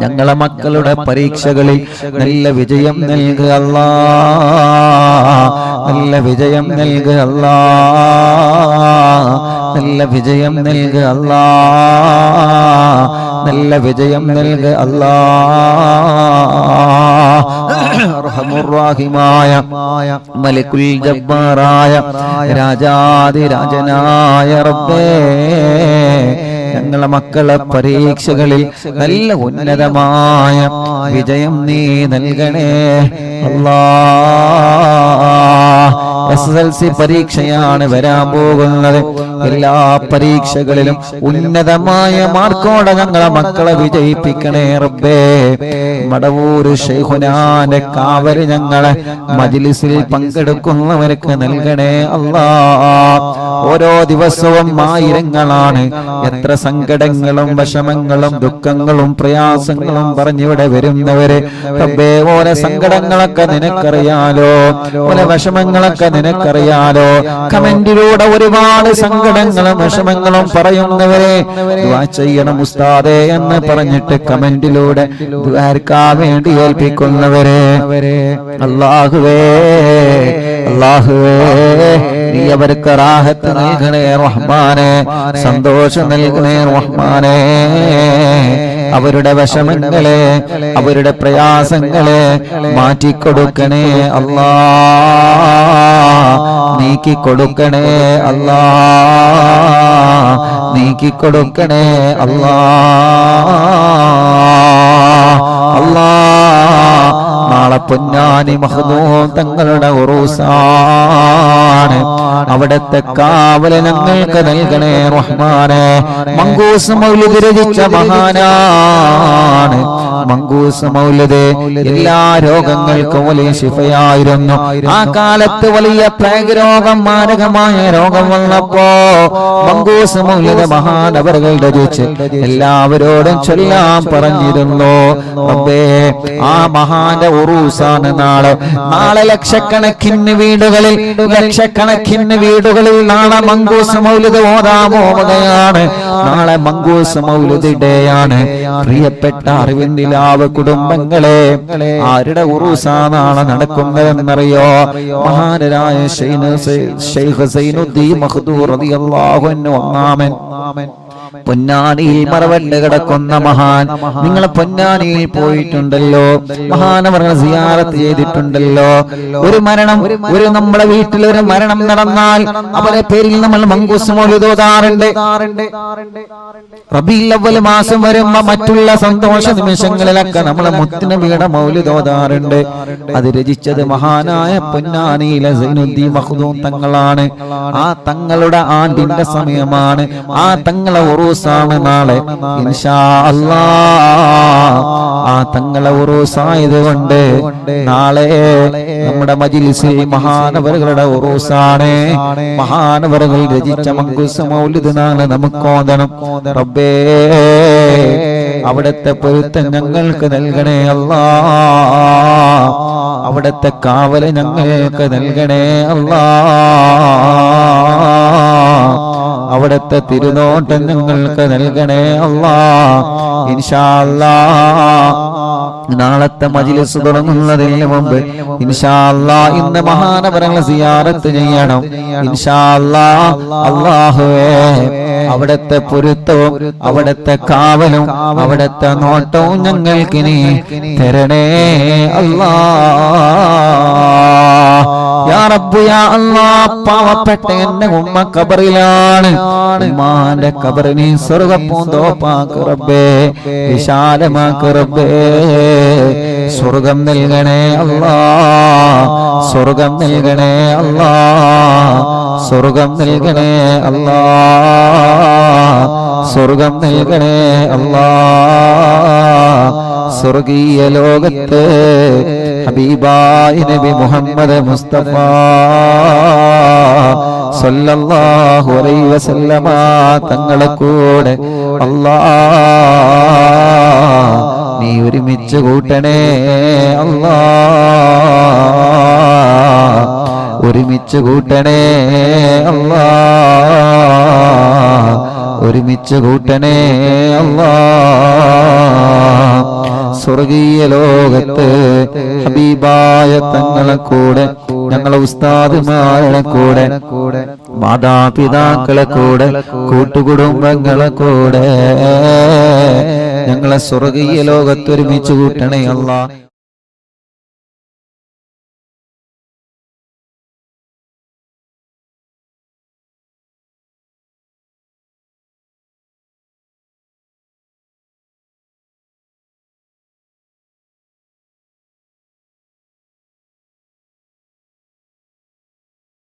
ഞങ്ങളെ മക്കളുടെ പരീക്ഷകളിൽ നല്ല വിജയം നൽകുക അല്ലാഹ്, നല്ല വിജയം നൽകുക അല്ലാഹ്, നല്ല വിജയം നൽകുക അല്ലാഹ്, നല്ല വിജയം നൽകുക അല്ലാഹ്. അർഹമുർറാഹിമായ മലികുൽ ജബ്ബാറായ രാജാധിരാജനായ റബ്ബേ, ഞങ്ങളെ മക്കളെ പരീക്ഷകളിൽ നല്ല ഉന്നതമായ വിജയം നീ നൽകണേ അല്ലാഹ്. SSLC പരീക്ഷയാണ് വരാൻ പോകുന്നത്. എല്ലാ പരീക്ഷകളിലും ഉന്നതമായ മാർക്കോടെ ഞങ്ങളെ മക്കളെ വിജയിപ്പിക്കണേ റബ്ബേ. മടവൂര് ശൈഖുനാന്റെ കാവല് ഞങ്ങളെ മജ്ലിസിൽ പങ്കെടുക്കുന്നവർക്ക് നൽകണേ അല്ലാ. ഓരോ ദിവസവും ആയിരങ്ങളാണ് എത്ര സങ്കടങ്ങളും വിഷമങ്ങളും ദുഃഖങ്ങളും പ്രയാസങ്ങളും പറഞ്ഞിവിടെ വരുന്നവര്. റബ്ബേ, ഓരോ സങ്കടങ്ങളൊക്കെ നിനക്കറിയാലോ, ഓരോ വിഷമങ്ങളൊക്കെ നിനക്കറിയാലോ. കമന്റിലൂടെ ഒരുപാട് സങ്കടങ്ങളും വിഷമങ്ങളും പറയുന്നവരെ ദുആ ചെയ്യണം ഉസ്താദേ എന്ന് പറഞ്ഞിട്ട് കമന്റിലൂടെ ദുആർക്കാൻ വേണ്ടി ഏൽപ്പിക്കുന്നവരെ അല്ലാഹുവേ, അല്ലാഹുവേ, നീ അവർക്ക് റാഹത്ത് നൽകണേ റഹ്മാനേ, സന്തോഷം നൽകണേ റഹ്മാനേ. അവരുടെ വിഷമങ്ങളെ അവരുടെ പ്രയാസങ്ങളെ മാറ്റിക്കൊടുക്കണേ അല്ലാ, നീക്കിക്കൊടുക്കണേ അല്ലാ, നീക്കിക്കൊടുക്കണേ അല്ലാ. അല്ലാ, നാളെ പൊന്നാനി മഖ്ദൂം തങ്ങളുടെ ഉറൂസാണ്. അവിടത്തെ കാവല് ഞങ്ങൾക്ക് നൽകണേ റഹ്മാനേ. മങ്കൂസ് മൗലിദ് രചിച്ച മഹാനാണ്. മങ്കൂസ് മൗലിദ് എല്ലാ രോഗങ്ങൾക്കും വലിയ ശിഫയായിരുന്നു. ആ കാലത്ത് വലിയ പ്ലേഗ് രോഗം, മാരകമായ രോഗം വന്നപ്പോ മങ്കൂസ് മൗലിദ് മഹാനവറുകൾ രചിച്ച് എല്ലാവരോടും ചൊല്ലാൻ പറഞ്ഞിരുന്നു. റബ്ബേ, ആ മഹാന്റെ ഉറൂസാണ് നാളെ. നാളെ ലക്ഷക്കണക്കിന് വീടുകളിൽ നാളെ മങ്കൂസ് മൗലിദ് ഓതാൻ പോവുകയാണ്. നാളെ മങ്കൂസ് മൗലിദ് ഡേ ആണ്. പ്രിയപ്പെട്ട അറിവിന്ദിലാവ് കുടുംബങ്ങളെ, ആരുടെ ഉറൂസാ നാളെ നടക്കുന്നതെന്നറിയോ? മഹാനരായ ശൈഖ് സൈനുദ്ദീൻ മഖ്ദൂം റളിയല്ലാഹു അൻഹു ഒന്നാമൻ പൊന്നാനിയിൽ മറവണ്ട് കിടക്കുന്ന മഹാൻ. നിങ്ങൾ പൊന്നാനിയിൽ പോയിട്ടുണ്ടല്ലോ, മഹാനവറുകളെ സിയാറത്ത് ചെയ്തിട്ടുണ്ടല്ലോ. ഒരു മരണം, നമ്മുടെ വീട്ടിൽ ഒരു മരണം നടന്നാൽ അവരെ പേരിൽ നമ്മൾ മങ്കൂസ് മൗലിദ് ഓതാറുണ്ട്. റബീഉൽ അവ്വൽ മാസം വരുമ്പോ മറ്റുള്ള സന്തോഷ നിമിഷങ്ങളിലൊക്കെ നമ്മളെ മുത്തുനബിയുടെ മൗലിദ് ഓതാറുണ്ട്. അത് രചിച്ചത് മഹാനായ പൊന്നാനിയിലെ സൈനുദ്ദീൻ മഖ്ദൂം തങ്ങളാണ്. ആ തങ്ങളുടെ ആണ്ടിന്റെ സമയമാണ്. ആ തങ്ങളെ ഉറൂസാണ് നാളെ ഇൻഷാ അല്ലാഹ്. ആ തങ്ങളെ ഉറൂസായതുകൊണ്ട് നാളെ നമ്മുടെ മജ്ലിസിൽ മഹാനവറുകളുടെ ഉറൂസാണ്. മഹാനവറുകൾ രചിച്ച മങ്കൂസ് മൗലിദ് നാളെ നമുക്ക് ഓതണം. റബ്ബേ, അവിടുത്തെ പൊരുത്തം ഞങ്ങൾക്ക് നൽകണേ അല്ലാഹ്. അവിടുത്തെ കാവല് ഞങ്ങൾക്ക് നൽകണേ അല്ലാഹ്. അവിടുത്തെ തിരുനോട്ടം ഞങ്ങൾക്ക് നൽകണേ അല്ലാഹ്. ഇൻഷാ അല്ലാഹ് നാളത്തെ മജ്ലിസ് തുടങ്ങുന്നതിന് മുമ്പ് ഇൻഷാ അല്ലാഹ് ഇന്ന് മഹാനവറുകളെ സിയാറത്ത് ചെയ്യണം. ഇൻഷാ അല്ലാഹ്. അല്ലാഹുവേ, അവിടുത്തെ പൊരുത്തവും അവിടുത്തെ കാവലും അവിടുത്തെ നോട്ടവും ഞങ്ങൾക്ക് നീ തരണേ അല്ലാഹ്. യാ റബ്ബ് യാ അല്ലാഹ്, പാവപ്പെട്ട എന്റെ ഉമ്മ ഖബറിലാണ്. ഉമ്മാന്റെ ഖബറിനെ സ്വർഗ്ഗപ്പൂന്തോപ്പാക്ക് റബ്ബേ, വിശാലമാക്ക് റബ്ബേ. സ്വർഗ്ഗം നൽകണേ അല്ലാഹ്, സ്വർഗ്ഗം നൽകണേ അല്ലാഹ്, സ്വർഗ്ഗം നൽകണേ അല്ലാഹ്, സ്വർഗ്ഗം നൽകണേ അല്ലാഹ്. സ്വർഗീയ ലോകത്ത് ഹബീബായ നബി മുഹമ്മദ് മുസ്തഫ സല്ലല്ലാഹു അലൈഹി വസല്ലമ തങ്ങളെ കൂടെ അല്ലാഹ് നീ ഒരുമിച്ച് കൂട്ടണേ അല്ലാഹ്, ഒരുമിച്ച് കൂട്ടണേ അല്ലാഹ്, ഒരുമിച്ച് കൂട്ടണേ അല്ലാഹ്. സ്വർഗീയ ലോകത്ത് ഹബീബായ തങ്ങളെ കൂടെ, ഞങ്ങളെ ഉസ്താദുമാരുടെ കൂടെ, മാതാപിതാക്കളെ കൂടെ, കൂട്ടുകുടുംബങ്ങളെ കൂടെ ഞങ്ങളെ സ്വർഗീയ ലോകത്ത് ഒരുമിച്ച് കൂട്ടണേ അല്ലാഹ്.